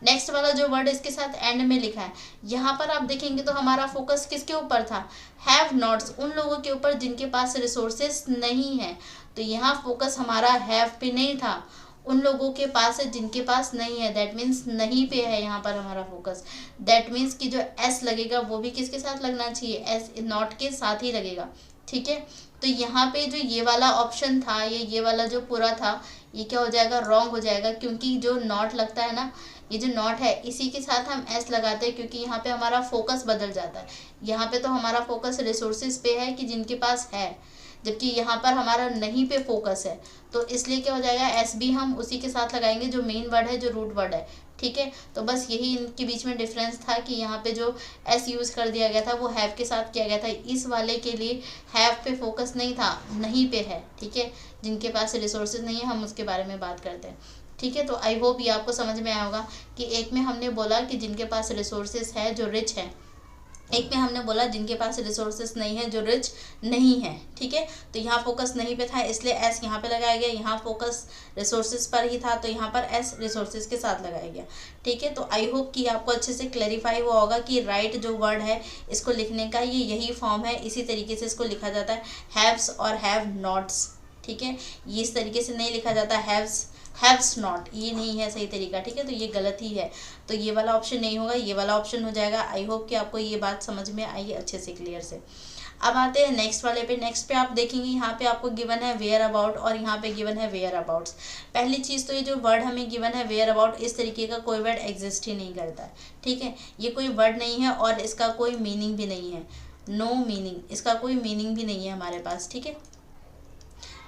A: नेक्स्ट वाला जो वर्ड इसके साथ एंड में लिखा है, यहाँ पर आप देखेंगे तो हमारा फोकस किसके ऊपर था, हैव नॉट्स, उन लोगों के ऊपर जिनके पास रिसोर्सेज नहीं है। तो यहाँ फोकस हमारा हैव पे नहीं था, उन लोगों के पास है जिनके पास नहीं है, दैट मीन्स नहीं पे है यहाँ पर हमारा फोकस। दैट मीन्स कि जो एस लगेगा वो भी किसके साथ लगना चाहिए, एस नॉट के साथ ही लगेगा, ठीक है। तो यहाँ पे जो ये वाला ऑप्शन था, ये वाला जो पूरा था, ये क्या हो जाएगा, रॉन्ग हो जाएगा, क्योंकि जो नॉट लगता है ना, ये जो नॉट है इसी के साथ हम एस लगाते हैं, क्योंकि यहाँ पे हमारा फोकस बदल जाता है। यहाँ पे तो हमारा फोकस रिसोर्सेज पे है कि जिनके पास है, जबकि यहाँ पर हमारा नहीं पे फोकस है, तो इसलिए क्या हो जाएगा, एस भी हम उसी के साथ लगाएंगे जो मेन वर्ड है, जो रूट वर्ड है, ठीक है। तो बस यही इनके बीच में डिफरेंस था कि यहाँ पे जो एस यूज़ कर दिया गया था वो हैव के साथ किया गया था। इस वाले के लिए हैव पे फोकस नहीं था, नहीं पे है, ठीक है। जिनके पास रिसोर्सेज नहीं है हम उसके बारे में बात करते हैं, ठीक है। तो आई होप ये आपको समझ में आया होगा कि एक में हमने बोला कि जिनके पास रिसोर्सेज है जो रिच है, एक में हमने बोला जिनके पास रिसोर्सेज नहीं है जो रिच नहीं है, ठीक है। तो यहाँ फोकस नहीं पे था इसलिए एस यहाँ पे लगाया गया, यहाँ फोकस रिसोर्सेज पर ही था तो यहाँ पर एस रिसोर्सेज के साथ लगाया गया, ठीक है। तो आई होप कि आपको अच्छे से क्लैरिफाई हुआ होगा कि राइट जो वर्ड है इसको लिखने का ये यही फॉर्म है, इसी तरीके से इसको लिखा जाता है, हैव्स और हैव नॉट्स, ठीक है। ये इस तरीके से नहीं लिखा जाता हैव्स नॉट, ये नहीं है सही तरीका, ठीक है। तो ये गलत ही है, तो ये वाला ऑप्शन नहीं होगा, ये वाला ऑप्शन हो जाएगा। आई होप कि आपको ये बात समझ में आई अच्छे से, क्लियर से। अब आते हैं नेक्स्ट वाले पे। नेक्स्ट पे आप देखेंगे यहाँ पे आपको गिवन है वेयर अबाउट और यहाँ पे गिवन है वेयर अबाउट्स। पहली चीज़ तो ये जो वर्ड हमें गिवन है वेयर अबाउट, इस तरीके का कोई वर्ड एग्जिस्ट ही नहीं करता है, ठीक है। ये कोई वर्ड नहीं है और इसका कोई मीनिंग भी नहीं है, नो मीनिंग, इसका कोई मीनिंग भी नहीं है हमारे पास, ठीक है।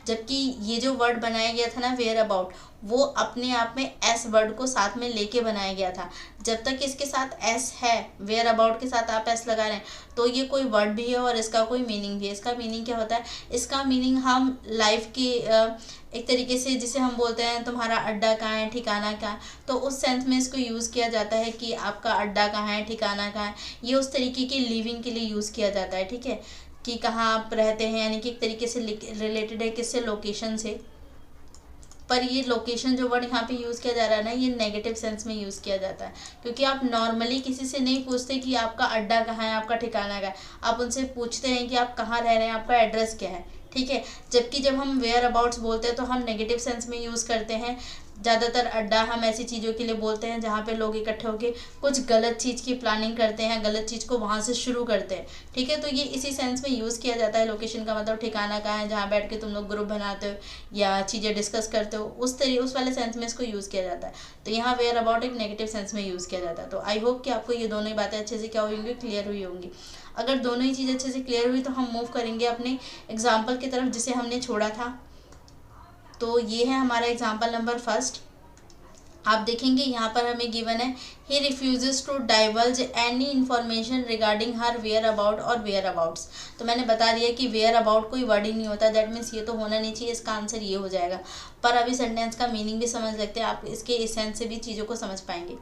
A: जबकि ये जो वर्ड बनाया गया था ना वेयर अबाउट, वो अपने आप में एस वर्ड को साथ में लेके बनाया गया था। जब तक इसके साथ एस है, वेयर अबाउट के साथ आप एस लगा रहे हैं, तो ये कोई वर्ड भी है और इसका कोई मीनिंग भी है। इसका मीनिंग क्या होता है, इसका मीनिंग हम लाइफ की एक तरीके से जिसे हम बोलते हैं तुम्हारा अड्डा कहाँ है, ठिकाना कहाँ है, तो उस सेंस में इसको यूज़ किया जाता है कि आपका अड्डा कहाँ है, ठिकाना कहाँ है। ये उस तरीके की लिविंग के लिए यूज़ किया जाता है, ठीक है, कि कहाँ आप रहते हैं, यानी कि एक तरीके से रिलेटेड है किससे, लोकेशन से। पर ये लोकेशन जो वर्ड यहाँ पे यूज़ किया जा रहा है ना, ये नेगेटिव सेंस में यूज़ किया जाता है, क्योंकि आप नॉर्मली किसी से नहीं पूछते कि आपका अड्डा कहाँ है, आपका ठिकाना कहाँ है, आप उनसे पूछते हैं कि आप कहाँ रह रहे हैं, आपका एड्रेस क्या है, ठीक है। जबकि जब हम वेयर अबाउट्स बोलते हैं तो हम नेगेटिव सेंस में यूज़ करते हैं। ज़्यादातर अड्डा हम ऐसी चीज़ों के लिए बोलते हैं जहाँ पे लोग इकट्ठे होकर कुछ गलत चीज़ की प्लानिंग करते हैं, गलत चीज़ को वहाँ से शुरू करते हैं, ठीक है। तो ये इसी सेंस में यूज़ किया जाता है। लोकेशन का मतलब ठिकाना कहाँ है, जहाँ बैठ के तुम लोग ग्रुप बनाते हो या चीज़ें डिस्कस करते हो, उस वाले सेंस में इसको यूज़ किया जाता है। तो यहाँ वेयर अबाउट एक नेगेटिव सेंस में यूज़ किया जाता है। तो आई होप कि आपको ये दोनों ही बातें अच्छे से क्या हुई होंगी, क्लियर हुई होंगी। अगर दोनों ही चीज़ अच्छे से क्लियर हुई तो हम मूव करेंगे अपने एग्जाम्पल की तरफ जिसे हमने छोड़ा था। तो ये है हमारा एग्जाम्पल नंबर फर्स्ट। आप देखेंगे यहाँ पर हमें गिवन है he refuses to divulge any information regarding her whereabout और वेयर अबाउट्स। तो मैंने बता दिया कि वेयर अबाउट कोई वर्ड ही नहीं होता, दैट मीन्स ये तो होना नहीं चाहिए, इसका आंसर ये हो जाएगा। पर अभी सेंटेंस का मीनिंग भी समझ लगते हैं, आप इसके एसेंस से भी चीज़ों को समझ पाएंगे।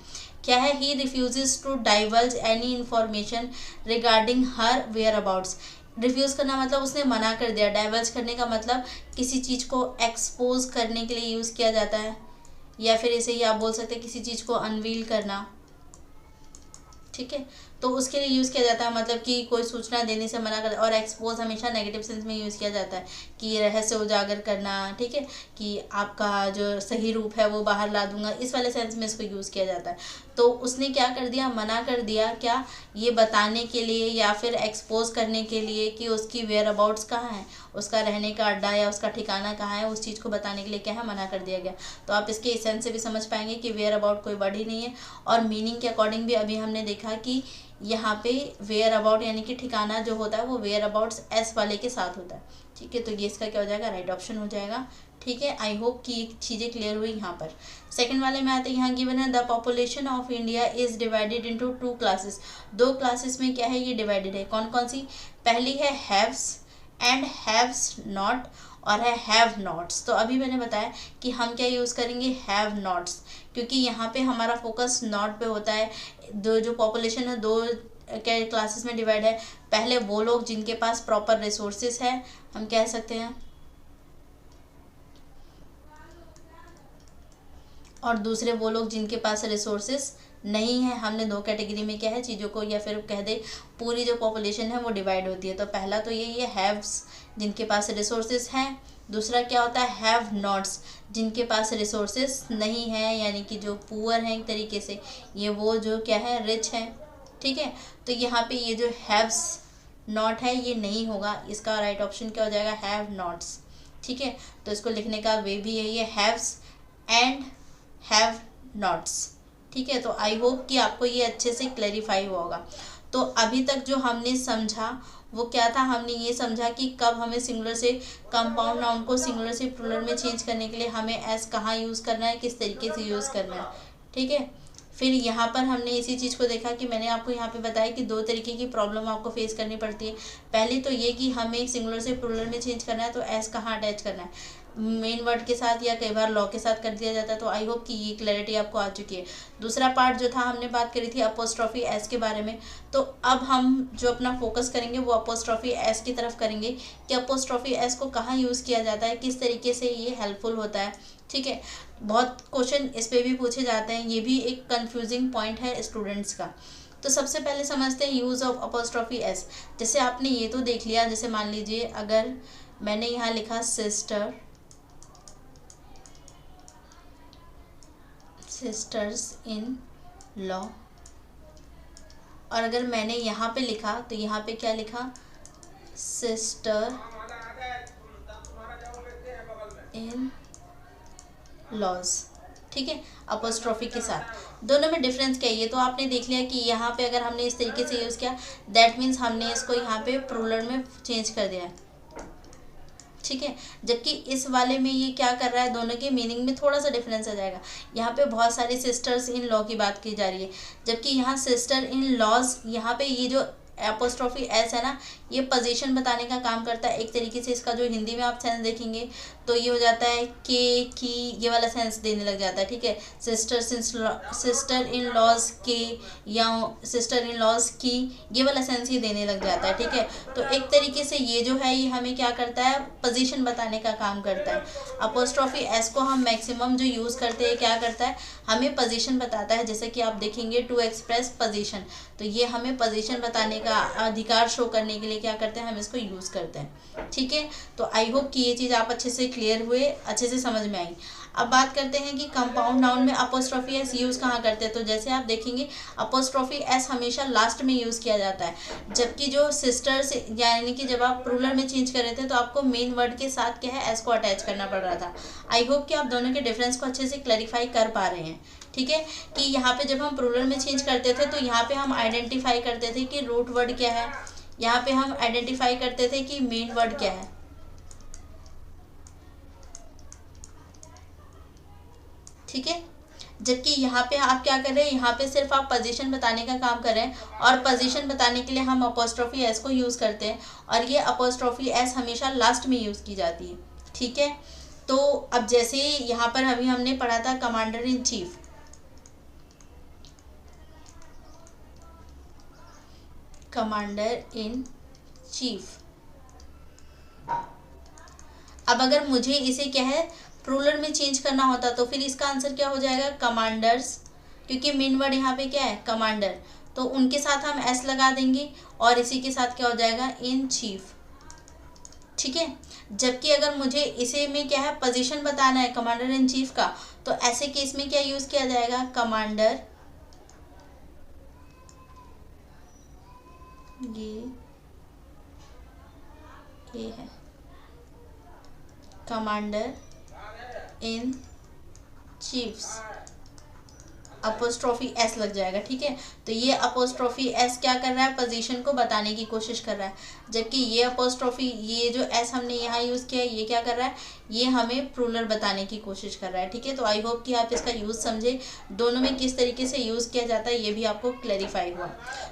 A: क्या है, he refuses to divulge any information regarding her whereabouts. Refuse करना मतलब उसने मना कर दिया, डाइवल्ज करने का मतलब किसी चीज़ को एक्सपोज करने के लिए यूज़ किया जाता है, या फिर इसे ही आप बोल सकते हैं किसी चीज़ को अनवील करना, ठीक है, तो उसके लिए यूज़ किया जाता है, मतलब कि कोई सूचना देने से मना कर। और एक्सपोज हमेशा नेगेटिव सेंस में यूज़ किया जाता है कि रहस्य उजागर करना, ठीक है, कि आपका जो सही रूप है वो बाहर ला दूंगा, इस वाले सेंस में इसको यूज़ किया जाता है। तो उसने क्या कर दिया, मना कर दिया, क्या, ये बताने के लिए या फिर एक्सपोज करने के लिए कि उसकी वेयर अबाउट्स कहाँ है, उसका रहने का अड्डा या उसका ठिकाना कहाँ है, उस चीज़ को बताने के लिए क्या है, मना कर दिया गया। तो आप इसके एसेंस से भी समझ पाएंगे कि वेयर अबाउट कोई वर्ड ही नहीं है। और मीनिंग के अकॉर्डिंग भी अभी हमने देखा कि यहाँ पे वेयर अबाउट यानी कि ठिकाना जो होता है वो वेयर अबाउट्स एस वाले के साथ होता है, ठीक है। तो ये इसका क्या हो जाएगा, राइट ऑप्शन हो जाएगा, ठीक है। आई होप कि चीज़ें क्लियर हुई यहाँ पर। सेकंड वाले में आते हैं, यहाँ गिवन है the population of India is divided into 2 classes. 2 classes में क्या है, ये डिवाइडेड है। कौन कौन सी, पहली है हैव्स एंड हैव्स नॉट, और है हैव नॉट्स। तो अभी मैंने बताया कि हम क्या यूज़ करेंगे, हैव नॉट्स, क्योंकि यहाँ पे हमारा फोकस नॉट पे होता है। दो जो पॉपुलेशन है 2 क्या क्लासेस में डिवाइड है। पहले वो लोग जिनके पास प्रॉपर रिसोर्सेज है, हम कह सकते हैं, और दूसरे वो लोग जिनके पास रिसोर्सेज नहीं है। हमने 2 कैटेगरी में क्या है चीज़ों को, या फिर कह दे पूरी जो पॉपुलेशन है वो डिवाइड होती है। तो पहला तो यही है हैव्स, जिनके पास रिसोर्सेज हैं। दूसरा क्या होता है, हैव नॉट्स, जिनके पास रिसोर्सेज नहीं है, यानी कि जो पुअर हैं एक तरीके से, ये वो जो क्या है, रिच है, ठीक है। तो यहाँ पे ये जो हैव्स नॉट है ये नहीं होगा, इसका राइट ऑप्शन क्या हो जाएगा, हैव नॉट्स, ठीक है। तो इसको लिखने का वे भी यही है, हैव्स एंड हैव नॉट्स, ठीक है। तो आई होप कि आपको ये अच्छे से क्लैरिफाई होगा। तो अभी तक जो हमने समझा वो क्या था, हमने ये समझा कि कब हमें सिंगुलर से कंपाउंड नाउन को सिंगुलर से प्लूरल में चेंज करने के लिए हमें एस कहाँ यूज़ करना है, किस तरीके से यूज़ करना है, ठीक है। फिर यहाँ पर हमने इसी चीज़ को देखा कि मैंने आपको यहाँ पे बताया कि 2 तरीके की प्रॉब्लम आपको फेस करनी पड़ती है। पहली तो ये कि हमें सिंगुलर से प्लूरल में चेंज करना है, तो एस कहाँ अटैच करना है, मेन वर्ड के साथ या कई बार लॉ के साथ कर दिया जाता है। तो आई होप कि ये क्लैरिटी आपको आ चुकी है। दूसरा पार्ट जो था, हमने बात करी थी अपोस्ट्रॉफी एस के बारे में। तो अब हम जो अपना फोकस करेंगे वो अपोस्ट्रॉफी एस की तरफ करेंगे कि अपोस्ट्रॉफी एस को कहाँ यूज़ किया जाता है, किस तरीके से ये हेल्पफुल होता है, ठीक है। बहुत क्वेश्चन इस पर भी पूछे जाते हैं, ये भी एक कंफ्यूजिंग पॉइंट है स्टूडेंट्स का। तो सबसे पहले समझते हैं यूज़ ऑफ अपोस्ट्रॉफी एस। जैसे आपने ये तो देख लिया, जैसे मान लीजिए अगर मैंने यहाँ लिखा सिस्टर्स इन लॉ, और अगर मैंने यहाँ पे लिखा तो यहाँ पे क्या लिखा, सिस्टर इन लॉज, ठीक है, अपोस्ट्रॉफी के साथ। दोनों में डिफरेंस क्या है, ये तो आपने देख लिया कि यहाँ पे अगर हमने इस तरीके से यूज़ किया, दैट मीन्स हमने इसको यहाँ पे प्लूरल में चेंज कर दिया है, ठीक है। जबकि इस वाले में ये क्या कर रहा है, दोनों के मीनिंग में थोड़ा सा डिफरेंस आ जाएगा। यहाँ पे बहुत सारी सिस्टर्स इन लॉ की बात की जा रही है, जबकि यहाँ सिस्टर इन लॉज, यहाँ पे ये जो एपोस्ट्रॉफी एस है ना, ये पोजीशन बताने का काम करता है। एक तरीके से इसका जो हिंदी में आप सेंस देखेंगे तो ये हो जाता है के, की, ये वाला सेंस देने लग जाता है, ठीक है। सिस्टर इन लॉज के या सिस्टर इन लॉज की, ये वाला सेंस ही देने लग जाता है, ठीक है। तो एक तरीके से ये जो है ये हमें क्या करता है, पोजीशन बताने का काम करता है। अपोस्ट्रॉफी एस को हम मैक्सिमम जो यूज़ करते हैं क्या करता है, हमें पोजीशन बताता है। जैसे कि आप देखेंगे टू एक्सप्रेस पोजीशन, तो ये हमें पोजीशन बताने का अधिकार शो करने के लिए क्या करते हैं, हम इसको यूज़ करते हैं, ठीक है। तो आई होप कि ये चीज़ आप अच्छे से क्लियर हुए, अच्छे से समझ में आई। अब बात करते हैं कि कंपाउंड नाउन में अपोस्ट्रॉफी एस यूज़ कहाँ करते हैं। तो जैसे आप देखेंगे अपोस्ट्रॉफी एस हमेशा लास्ट में यूज़ किया जाता है, जबकि जो सिस्टर्स यानी कि जब आप प्लूरल में चेंज कर रहे थे तो आपको मेन वर्ड के साथ क्या है, एस को अटैच करना पड़ रहा था। आई होप कि आप दोनों के डिफरेंस को अच्छे से क्लैरिफाई कर पा रहे हैं, ठीक है। कि यहाँ पे जब हम प्लूरल में चेंज करते थे तो यहाँ पे हम आइडेंटिफाई करते थे कि रूट वर्ड क्या है, यहाँ पे हम आइडेंटिफाई करते थे कि मेन वर्ड क्या है, ठीक है। जबकि यहाँ पे आप क्या कर रहे हैं, यहाँ पे सिर्फ आप पोजीशन बताने का काम कर रहे हैं, और पोजीशन बताने के लिए हम अपोस्ट्रोफी एस को यूज़ करते हैं, और ये अपोस्ट्रोफी एस हमेशा लास्ट में यूज़ की जाती है। ठीक है, तो अब जैसे यहाँ पर अभी हमने पढ़ा था commander in chief, commander in chief. अब अगर मुझे इसे क्या है प्लूरल में चेंज करना होता तो फिर इसका आंसर क्या हो जाएगा, कमांडर्स, क्योंकि मेन वर्ड यहाँ पे क्या है, कमांडर, तो उनके साथ हम एस लगा देंगे और इसी के साथ क्या हो जाएगा, इन चीफ। ठीक है, जबकि अगर मुझे इसे में क्या है पोजीशन बताना है कमांडर इन चीफ का, तो ऐसे केस में क्या यूज किया जाएगा, कमांडर, ये है commander in chiefs, apostrophe S लग जाएगा। ठीक है, तो ये अपोस्ट्रोफी एस क्या कर रहा है, पोजीशन को बताने की कोशिश कर रहा है, जबकि ये अपोस्ट्रोफी, ये जो एस हमने यहाँ यूज़ किया है, ये क्या कर रहा है, ये हमें प्लूरल बताने की कोशिश कर रहा है। ठीक है, तो आई होप कि आप इसका यूज़ समझे, दोनों में किस तरीके से यूज़ किया जाता है ये भी आपको क्लैरिफाई हुआ।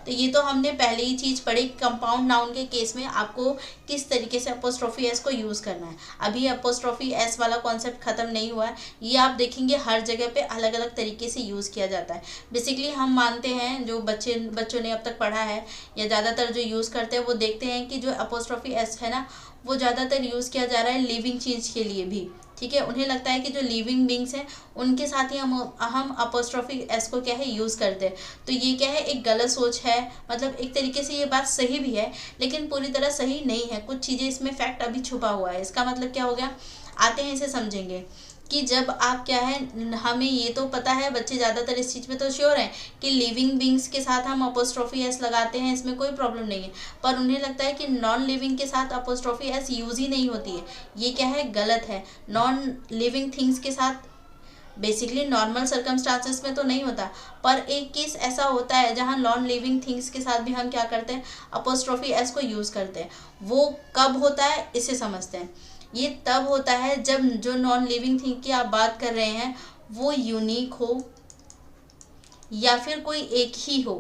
A: तो ये तो हमने पहले ही चीज़ पढ़ी, कंपाउंड नाउन के केस में आपको किस तरीके से अपोस्ट्रोफी एस को यूज़ करना है। अभी अपोस्ट्रोफी एस वाला कॉन्सेप्ट खत्म नहीं हुआ है, ये आप देखेंगे हर जगह पे अलग अलग तरीके से यूज़ किया जाता है। बेसिकली हम मानते हैं, जो बच्चों ने अब तक पढ़ा है या ज़्यादातर जो यूज़ करते हैं वो देखते हैं कि जो अपोस्ट्रोफी एस है ना, वो ज़्यादातर यूज़ किया जा रहा है लिविंग चीज़ के लिए भी। ठीक है, उन्हें लगता है कि जो लिविंग बींग्स हैं उनके साथ ही हम अपोस्ट्रोफी एस को क्या है यूज़ करते हैं। तो ये क्या है, एक गलत सोच है, मतलब एक तरीके से ये बात सही भी है लेकिन पूरी तरह सही नहीं है, कुछ चीज़ें इसमें फैक्ट अभी छुपा हुआ है। इसका मतलब क्या हो गया, आते हैं इसे समझेंगे कि जब आप क्या है, हमें ये तो पता है, बच्चे ज़्यादातर इस चीज़ पे तो श्योर हैं कि लिविंग बींग्स के साथ हम अपोस्ट्रोफी एस लगाते हैं, इसमें कोई प्रॉब्लम नहीं है, पर उन्हें लगता है कि नॉन लिविंग के साथ अपोस्ट्रोफी एस यूज़ ही नहीं होती है। ये क्या है, गलत है। नॉन लिविंग थिंग्स के साथ बेसिकली नॉर्मल सर्कमस्टांसेस में तो नहीं होता, पर एक केस ऐसा होता है जहाँ नॉन लिविंग थिंग्स के साथ भी हम क्या करते हैं, अपोस्ट्रोफी एस को यूज़ करते हैं। वो कब होता है, इसे समझते हैं। ये तब होता है जब जो नॉन लिविंग थिंग की आप बात कर रहे हैं वो यूनिक हो या फिर कोई एक ही हो।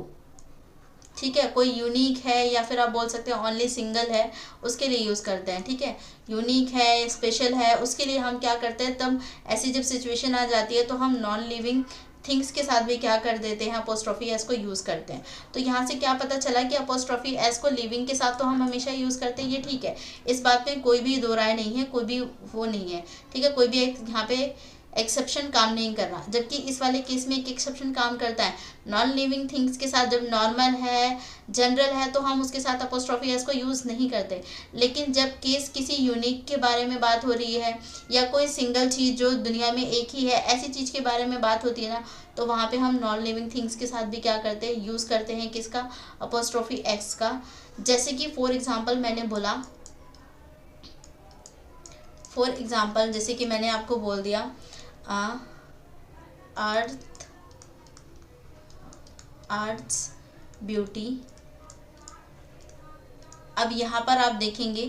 A: ठीक है, कोई यूनिक है या फिर आप बोल सकते हैं ओनली सिंगल है, उसके लिए यूज़ करते हैं। ठीक है, यूनिक है, स्पेशल है, उसके लिए हम क्या करते हैं, तब ऐसी जब सिचुएशन आ जाती है तो हम नॉन लिविंग थिंग्स के साथ भी क्या कर देते हैं, अपोस्ट्रोफी एस को यूज़ करते हैं। तो यहाँ से क्या पता चला कि अपोस्ट्रोफी एस को लिविंग के साथ तो हम हमेशा यूज़ करते हैं, ये ठीक है, इस बात में कोई भी दो राय नहीं है, कोई भी वो नहीं है। ठीक है, कोई भी एक यहाँ पे एक्सेप्शन काम नहीं कर रहा, जबकि इस वाले केस में एक एक्सेप्शन काम करता है। नॉन लिविंग थिंग्स के साथ जब नॉर्मल है, जनरल है, तो हम उसके साथ अपोस्ट्रोफी एस को यूज़ नहीं करते, लेकिन जब केस किसी यूनिक के बारे में बात हो रही है या कोई सिंगल चीज़ जो दुनिया में एक ही है, ऐसी चीज़ के बारे में बात होती है ना, तो वहाँ पे हम नॉन लिविंग थिंग्स के साथ भी क्या करते हैं, यूज़ करते हैं, किसका, अपोस्ट्रोफी एस का। जैसे कि फॉर एग्जाम्पल मैंने बोला, फॉर एग्जाम्पल जैसे कि मैंने आपको बोल दिया अर्थ्स ब्यूटी। अब यहाँ पर आप देखेंगे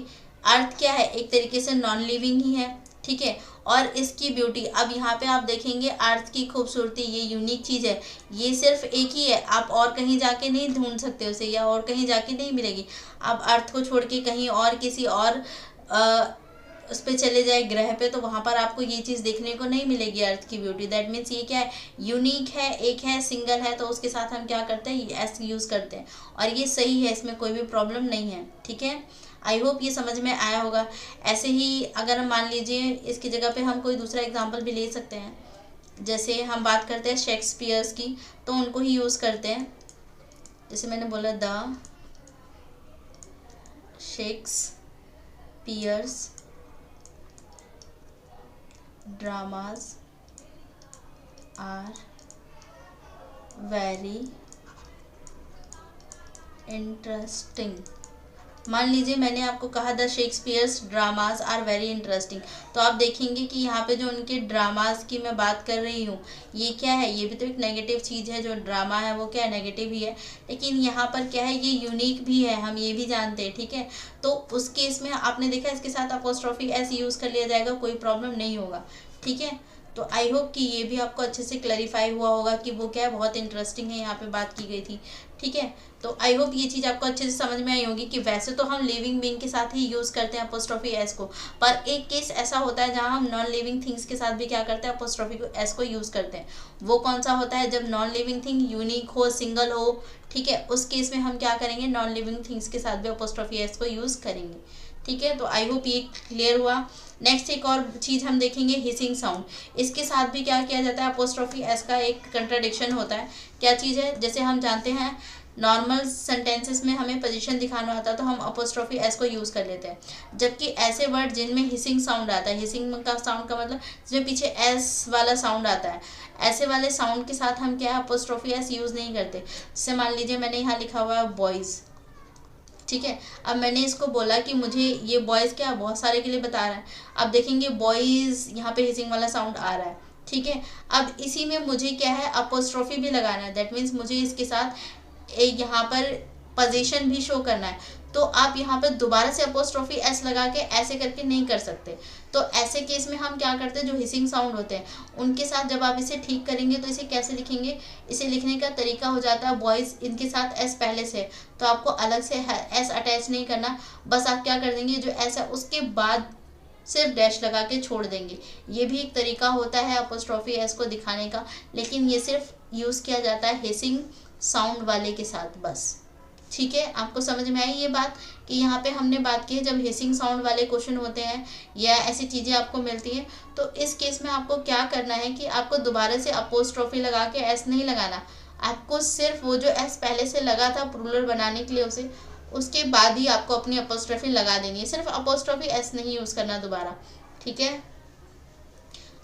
A: अर्थ क्या है, एक तरीके से नॉन लिविंग ही है। ठीक है, और इसकी ब्यूटी, अब यहाँ पे आप देखेंगे अर्थ की खूबसूरती, ये यूनिक चीज़ है, ये सिर्फ एक ही है, आप और कहीं जाके नहीं ढूंढ सकते उसे, या और कहीं जाके नहीं मिलेगी। आप अर्थ को छोड़ के कहीं और किसी और उस पर चले जाए ग्रह पे, तो वहाँ पर आपको ये चीज़ देखने को नहीं मिलेगी, अर्थ की ब्यूटी। दैट मीन्स ये क्या है, यूनिक है, एक है, सिंगल है, तो उसके साथ हम क्या करते हैं, एस यूज़ करते हैं, और ये सही है, इसमें कोई भी प्रॉब्लम नहीं है। ठीक है, आई होप ये समझ में आया होगा। ऐसे ही अगर हम मान लीजिए इसकी जगह पे हम कोई दूसरा एग्जांपल भी ले सकते हैं, जैसे हम बात करते हैं शेक्सपियर्स की, तो उनको ही यूज़ करते हैं। जैसे मैंने बोला the Shakespeare's dramas are very interesting. मान लीजिए मैंने आपको कहा the Shakespeare's dramas are very interesting, तो आप देखेंगे कि यहाँ पे जो उनके ड्रामाज की मैं बात कर रही हूँ, ये क्या है, ये भी तो एक नेगेटिव चीज़ है, जो ड्रामा है वो क्या है, नेगेटिव ही है, लेकिन यहाँ पर क्या है, ये यूनिक भी है, हम ये भी जानते हैं। ठीक है, तो उस केस में आपने देखा इसके साथ अपोस्ट्रोफी एस यूज़ कर लिया जाएगा, कोई प्रॉब्लम नहीं होगा। ठीक है, तो आई होप कि ये भी आपको अच्छे से क्लैरिफाई हुआ होगा कि वो क्या है, बहुत इंटरेस्टिंग है, यहाँ पे बात की गई थी। ठीक है, तो आई होप ये चीज़ आपको अच्छे से समझ में आई होगी कि वैसे तो हम लिविंग बीइंग के साथ ही यूज़ करते हैं अपोस्ट्रोफी एस को, पर एक केस ऐसा होता है जहाँ हम नॉन लिविंग थिंग्स के साथ भी क्या करते हैं, अपोस्ट्रोफी को एस को यूज़ करते हैं। वो कौन सा होता है, जब नॉन लिविंग थिंग यूनिक हो, सिंगल हो। ठीक है, उस केस में हम क्या करेंगे, नॉन लिविंग थिंग्स के साथ भी अपोस्ट्रोफी एस को यूज़ करेंगे। ठीक है, तो आई होप ये क्लियर हुआ। नेक्स्ट एक और चीज़ हम देखेंगे, हिसिंग साउंड। इसके साथ भी क्या किया जाता है, अपोस्ट्रोफी एस का एक कंट्राडिक्शन होता है। क्या चीज़ है, जैसे हम जानते हैं नॉर्मल सेंटेंसेस में हमें पोजीशन दिखाना होता है तो हम अपोस्ट्रोफी एस को यूज़ कर लेते हैं, जबकि ऐसे वर्ड जिनमें हिसिंग साउंड आता है, हिसिंग का साउंड का मतलब जिसमें पीछे एस वाला साउंड आता है, ऐसे वाले साउंड के साथ हम क्या है, अपोस्ट्रोफी एस यूज़ नहीं करते। जैसे मान लीजिए मैंने यहाँ लिखा हुआ है बॉयज़। ठीक है, अब मैंने इसको बोला कि मुझे ये बॉयज़ क्या बहुत सारे के लिए बता रहा है, अब देखेंगे बॉयज़ यहाँ पे हिसिंग वाला साउंड आ रहा है। ठीक है, अब इसी में मुझे क्या है, अपोस्ट्रोफी भी लगाना है, दैट मीन्स मुझे इसके साथ एक यहाँ पर पोजीशन भी शो करना है। तो आप यहाँ पर दोबारा से अपोस्ट्रोफी एस लगा के ऐसे करके नहीं कर सकते। तो ऐसे केस में हम क्या करते हैं, जो हिसिंग साउंड होते हैं उनके साथ जब आप इसे ठीक करेंगे तो इसे कैसे लिखेंगे, इसे लिखने का तरीका हो जाता है बॉयज़, इनके साथ एस पहले से, तो आपको अलग से एस अटैच नहीं करना, बस आप क्या कर देंगे, जो एस है उसके बाद सिर्फ डैश लगा के छोड़ देंगे। ये भी एक तरीका होता है अपोस्ट्रोफी एस को दिखाने का, लेकिन ये सिर्फ यूज़ किया जाता है हिसिंग साउंड वाले के साथ बस। ठीक है, आपको समझ में आई ये बात कि यहाँ पे हमने बात की है जब हिसिंग साउंड वाले क्वेश्चन होते हैं या ऐसी चीज़ें आपको मिलती हैं, तो इस केस में आपको क्या करना है कि आपको दोबारा से अपोस्ट्रोफी लगा के एस नहीं लगाना, आपको सिर्फ वो जो एस पहले से लगा था प्लूरल बनाने के लिए उसे, उसके बाद ही आपको अपनी अपोस्ट्रोफी लगा देनी है, सिर्फ अपोस्ट्रोफी एस नहीं यूज़ करना दोबारा। ठीक है,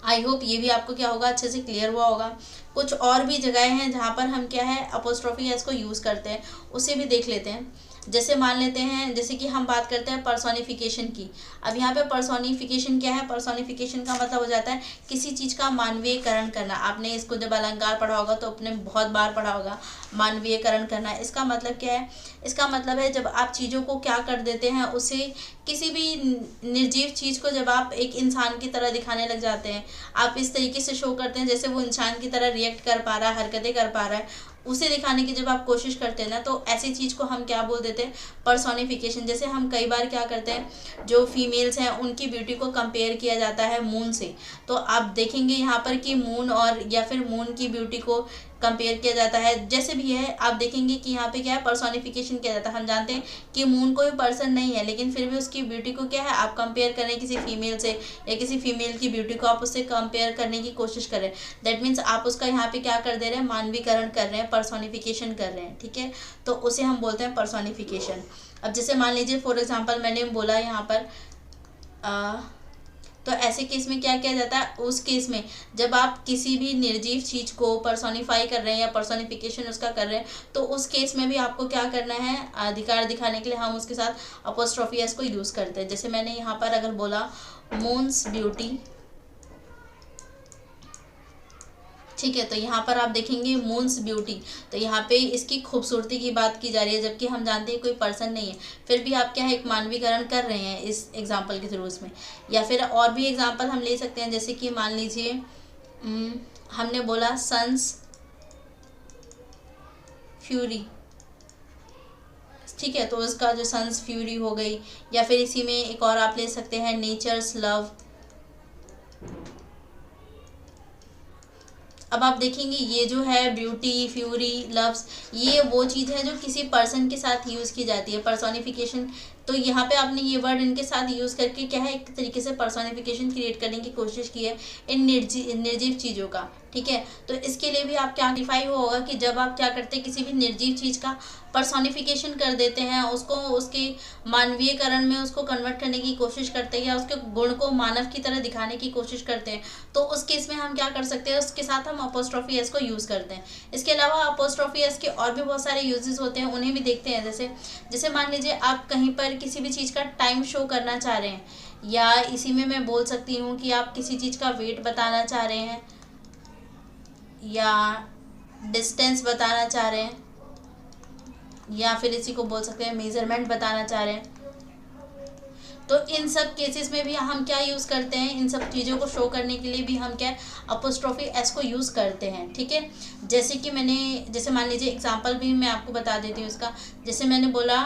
A: आई होप ये भी आपको क्या होगा, अच्छे से क्लियर हुआ होगा। कुछ और भी जगह हैं जहाँ पर हम क्या है, अपोस्ट्रोफी एस को यूज़ करते हैं, उसे भी देख लेते हैं। जैसे मान लेते हैं, जैसे कि हम बात करते हैं पर्सोनिफिकेशन की। अब यहाँ पे पर्सोनिफिकेशन क्या है, पर्सोनिफिकेशन का मतलब हो जाता है किसी चीज़ का मानवीयकरण करना। आपने इसको जब अलंकार पढ़ा होगा तो आपने बहुत बार पढ़ा होगा, मानवीयकरण करना। इसका मतलब क्या है, इसका मतलब है जब आप चीज़ों को क्या कर देते हैं, उसे किसी भी निर्जीव चीज़ को जब आप एक इंसान की तरह दिखाने लग जाते हैं, आप इस तरीके से शो करते हैं जैसे वो इंसान की तरह रिएक्ट कर पा रहा है, हरकतें कर पा रहा है, उसे दिखाने की जब आप कोशिश करते हैं ना, तो ऐसी चीज़ को हम क्या बोल देते हैं, पर्सोनिफिकेशन। जैसे हम कई बार क्या करते हैं, जो फीमेल्स हैं उनकी ब्यूटी को कंपेयर किया जाता है मून से, तो आप देखेंगे यहाँ पर कि मून और या फिर मून की ब्यूटी को कंपेयर किया जाता है, जैसे भी है आप देखेंगे कि यहाँ पे क्या है, पर्सोनिफिकेशन किया जाता है। हम जानते हैं कि मून कोई पर्सन नहीं है, लेकिन फिर भी उसकी ब्यूटी को क्या है, आप कंपेयर करें किसी फीमेल से, या किसी फीमेल की ब्यूटी को आप उससे कंपेयर करने की कोशिश करें, दैट मीन्स आप उसका यहाँ पे क्या कर दे रहे हैं, मानवीकरण कर रहे हैं, पर्सोनिफिकेशन कर रहे हैं। ठीक है, तो उसे हम बोलते हैं पर्सोनिफिकेशन। अब जैसे मान लीजिए फॉर एग्जाम्पल मैंने बोला यहाँ पर तो ऐसे केस में क्या किया जाता है, उस केस में जब आप किसी भी निर्जीव चीज़ को पर्सोनिफाई कर रहे हैं या पर्सोनिफिकेशन उसका कर रहे हैं, तो उस केस में भी आपको क्या करना है, अधिकार दिखाने के लिए हम उसके साथ अपोस्ट्रोफी एस को यूज़ करते हैं। जैसे मैंने यहाँ पर अगर बोला मून्स ब्यूटी, ठीक है, तो यहाँ पर आप देखेंगे मून्स ब्यूटी, तो यहाँ पे इसकी खूबसूरती की बात की जा रही है, जबकि हम जानते हैं कोई पर्सन नहीं है, फिर भी आप क्या है, एक मानवीकरण कर रहे हैं इस एग्जाम्पल के थ्रू उसमें। या फिर और भी एग्जाम्पल हम ले सकते हैं, जैसे कि मान लीजिए हमने बोला सन्स फ्यूरी, ठीक है, तो उसका जो सन्स फ्यूरी हो गई, या फिर इसी में एक और आप ले सकते हैं नेचर्स लव। अब आप देखेंगे ये जो है ब्यूटी, फ्यूरी, लव्स, ये वो चीज़ है जो किसी पर्सन के साथ यूज़ की जाती है, पर्सोनिफिकेशन। तो यहाँ पे आपने ये वर्ड इनके साथ यूज़ करके क्या है, एक तरीके से पर्सोनिफिकेशन क्रिएट करने की कोशिश की है इन निर्जीव चीज़ों का। ठीक है, तो इसके लिए भी आप क्या क्लिफाई होगा कि जब आप क्या करते हैं, किसी भी निर्जीव चीज़ का पर्सोनिफिकेशन कर देते हैं, उसको उसके मानवीयकरण में उसको कन्वर्ट करने की कोशिश करते हैं, या उसके गुण को मानव की तरह दिखाने की कोशिश करते हैं, तो उस केस में हम क्या कर सकते हैं, उसके साथ हम अपोस्ट्रोफी एस को यूज़ करते हैं। इसके अलावा अपोस्ट्रोफी एस के और भी बहुत सारे यूजेस होते हैं, उन्हें भी देखते हैं। जैसे मान लीजिए आप कहीं पर किसी भी चीज़ का टाइम शो करना चाह रहे हैं, या इसी में मैं बोल सकती हूँ कि आप किसी चीज़ का वेट बताना चाह रहे हैं, या डिस्टेंस बताना चाह रहे हैं, या फिर इसी को बोल सकते हैं मेजरमेंट बताना चाह रहे हैं, तो इन सब केसेस में भी हम क्या यूज़ करते हैं, इन सब चीज़ों को शो करने के लिए भी हम क्या अपोस्ट्रोफी एस को यूज़ करते हैं। ठीक है, जैसे कि जैसे मान लीजिए एग्जांपल भी मैं आपको बता देती हूँ इसका। जैसे मैंने बोला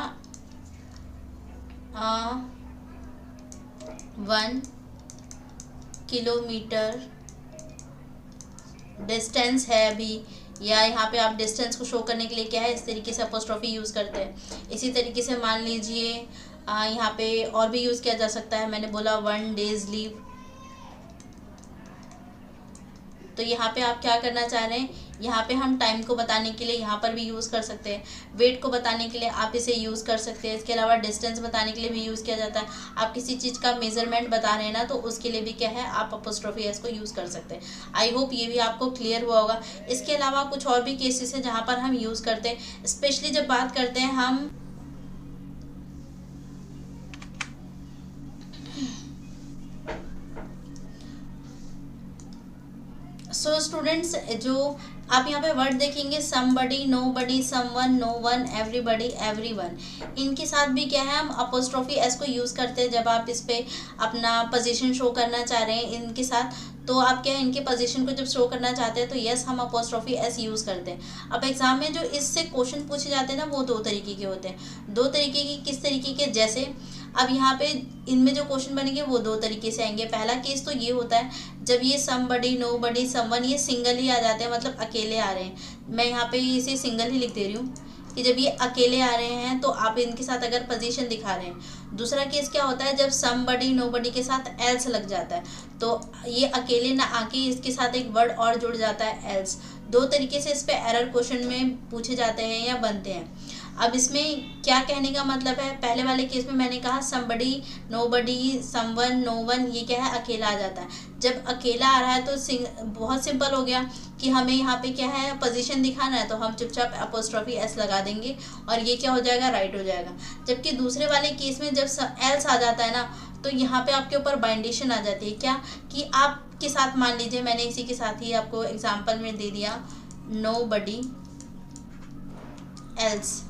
A: 1 किलोमीटर डिस्टेंस है अभी, या यहाँ पे आप डिस्टेंस को शो करने के लिए क्या है इस तरीके से अपोस्ट्रोफी यूज़ करते हैं। इसी तरीके से मान लीजिए यहाँ पे और भी यूज़ किया जा सकता है। मैंने बोला 1 डेज लीव, तो यहाँ पे आप क्या करना चाह रहे हैं, यहाँ पे हम टाइम को बताने के लिए यहाँ पर भी यूज़ कर सकते हैं, वेट को बताने के लिए आप इसे यूज़ कर सकते हैं। इसके अलावा डिस्टेंस बताने के लिए भी यूज़ किया जाता है। आप किसी चीज़ का मेजरमेंट बता रहे हैं ना, तो उसके लिए भी क्या है आप अपोस्ट्रोफी एस को यूज़ कर सकते हैं। आई होप ये भी आपको क्लियर हुआ होगा। इसके अलावा कुछ और भी केसेस हैं जहाँ पर हम यूज़ करते हैं, स्पेशली जब बात करते हैं हम सो स्टूडेंट्स, जो आप यहाँ पे वर्ड देखेंगे somebody, nobody, someone, no one, everybody, everyone, इनके साथ भी क्या है हम अपोस्ट्रोफी एस को यूज़ करते हैं। जब आप इस पे अपना पोजीशन शो करना चाह रहे हैं इनके साथ, तो आप क्या है इनके पोजीशन को जब शो करना चाहते हैं तो यस हम अपोस्ट्रोफी एस यूज़ करते हैं। अब एग्जाम में जो इससे क्वेश्चन पूछे जाते हैं ना, वो 2 तरीके के होते हैं। 2 तरीके की किस तरीके के, जैसे अब यहाँ पे इनमें जो क्वेश्चन बनेंगे वो 2 तरीके से आएंगे। पहला केस तो ये होता है जब ये समबडी, नोबडी, समवन ये सिंगल ही आ जाते हैं, मतलब अकेले आ रहे हैं। मैं यहाँ पे इसे सिंगल ही लिख दे रही हूँ कि जब ये अकेले आ रहे हैं तो आप इनके साथ अगर पोजीशन दिखा रहे हैं। दूसरा केस क्या होता है जब समबडी, नोबडी के साथ एल्स लग जाता है, तो ये अकेले ना आके इसके साथ एक वर्ड और जुड़ जाता है एल्स। 2 तरीके से इस पे एरर क्वेश्चन में पूछे जाते हैं या बनते हैं। अब इसमें क्या कहने का मतलब है, पहले वाले केस में मैंने कहा somebody, nobody, someone, no one, ये क्या है अकेला आ जाता है। जब अकेला आ रहा है तो बहुत सिंपल हो गया कि हमें यहाँ पे क्या है पोजीशन दिखाना है, तो हम चुपचाप अपोस्ट्रोफी एस लगा देंगे और ये क्या हो जाएगा राइट हो जाएगा। जबकि दूसरे वाले केस में जब एल्स आ जाता है ना, तो यहाँ पे आपके ऊपर बाइंडेशन आ जाती है। क्या कि आपके साथ मान लीजिए मैंने इसी के साथ ही आपको एग्जाम्पल में दे दिया नोबडी एल्स।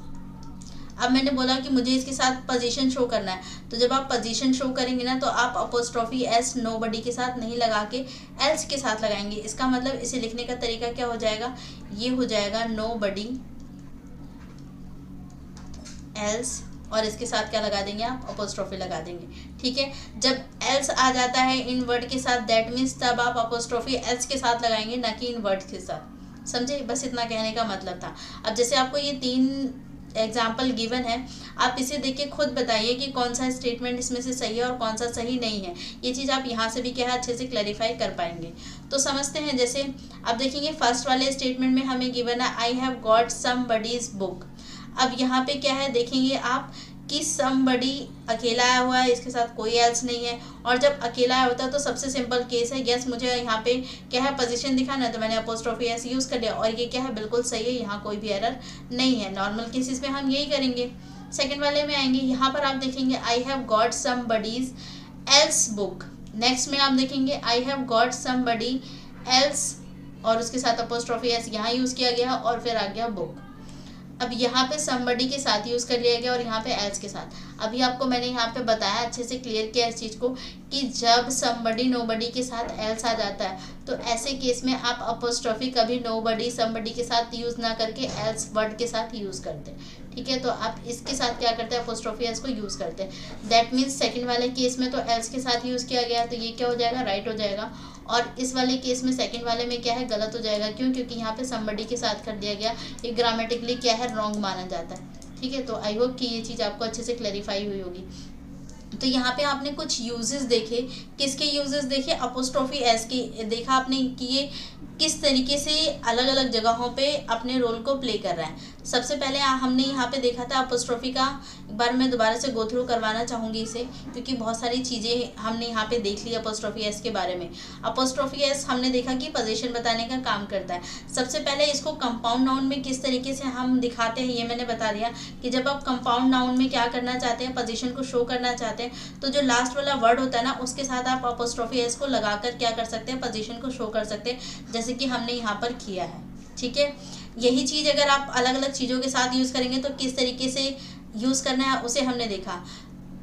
A: अब मैंने बोला कि मुझे इसके साथ पोजीशन शो करना है, तो जब आप पोजीशन शो करेंगे ना, तो आप अपोस्ट्रोफी एस नोबडी के साथ नहीं लगा के एल्स के साथ लगाएंगे। इसका मतलब इसे लिखने का तरीका क्या हो जाएगा, ये हो जाएगा नोबडी एल्स, और इसके साथ क्या लगा देंगे आप अपोस्ट्रोफी लगा देंगे। ठीक है, जब एल्स आ जाता है इन वर्ड के साथ, दैट मीन्स तब आप अपोस्ट्रोफी एस के साथ लगाएंगे, ना कि इन वर्ड के साथ। समझे, बस इतना कहने का मतलब था। अब जैसे आपको ये 3 एग्जाम्पल गिवन है, आप इसे देख के खुद बताइए कि कौन सा स्टेटमेंट इसमें से सही है और कौन सा सही नहीं है। ये चीज़ आप यहाँ से भी क्या है अच्छे से क्लैरिफाई कर पाएंगे। तो समझते हैं, जैसे आप देखेंगे फर्स्ट वाले स्टेटमेंट में हमें गिवन है I have got somebody's book. अब यहाँ पे क्या है देखेंगे आप कि समबडी अकेला आया हुआ है, इसके साथ कोई एल्स नहीं है। और जब अकेला आया होता है तो सबसे सिंपल केस है, यस मुझे यहाँ पे क्या है पोजीशन दिखाना है, तो मैंने अपोस्ट्रोफी एस यूज़ कर लिया और ये क्या है बिल्कुल सही है, यहाँ कोई भी एरर नहीं है। नॉर्मल केसेस में हम यही करेंगे। सेकेंड वाले में आएंगे, यहाँ पर आप देखेंगे I have got somebody's else book. Next में आप देखेंगे I have got somebody else, और उसके साथ अपोस्ट्रोफी एस यहाँ यूज़ किया गया और फिर आ गया बुक। अब यहाँ पे समबडी के साथ यूज़ कर लिया गया और यहाँ पे एल्स के साथ। अभी आपको मैंने यहाँ पे बताया, अच्छे से क्लियर किया इस चीज़ को कि जब समबडी नोबडी के साथ एल्स आ जाता है तो ऐसे केस में आप अपोस्ट्रोफी कभी नोबडी समबडी के साथ यूज़ ना करके एल्स वर्ड के साथ यूज़ करते हैं। ठीक है, तो आप इसके साथ क्या करते हैं अपोस्ट्रोफी एस को यूज़ करते हैं। दैट मीन्स सेकेंड वाले केस में तो एल्स के साथ यूज़ किया गया, तो ये क्या हो जाएगा राइट हो जाएगा। और इस वाले केस में सेकंड वाले में क्या है गलत हो जाएगा। क्यों? क्योंकि यहाँ पे समबडी के साथ कर दिया गया, ये ग्रामेटिकली क्या है रॉन्ग माना जाता है। ठीक है, तो आई होप कि ये चीज़ आपको अच्छे से क्लैरिफाई हुई होगी। तो यहाँ पे आपने कुछ यूजेस देखे, किसके यूजेस देखे, अपोस्ट्रोफी एस के देखा आपने कि ये किस तरीके से अलग अलग जगहों पे अपने रोल को प्ले कर रहा है। सबसे पहले हमने यहाँ पे देखा था अपोस्ट्रोफी का, एक बार मैं दोबारा से गो थ्रू करवाना चाहूँगी इसे, क्योंकि बहुत सारी चीज़ें हमने यहाँ पे देख ली अपोस्ट्रोफी एस के बारे में। अपोस्ट्रोफी एस हमने देखा कि पोजीशन बताने का काम करता है। सबसे पहले इसको कंपाउंड नाउन में किस तरीके से हम दिखाते हैं ये मैंने बता दिया कि जब आप कंपाउंड नाउन में क्या करना चाहते हैं, पोजीशन को शो करना चाहते हैं, तो जो लास्ट वाला वर्ड होता है ना उसके साथ आप अपोस्ट्रोफी एस को लगाकर क्या कर सकते हैं, पोजीशन को शो कर सकते हैं, जैसे कि हमने यहाँ पर किया है। ठीक है, यही चीज़ अगर आप अलग अलग चीज़ों के साथ यूज़ करेंगे तो किस तरीके से यूज़ करना है उसे हमने देखा।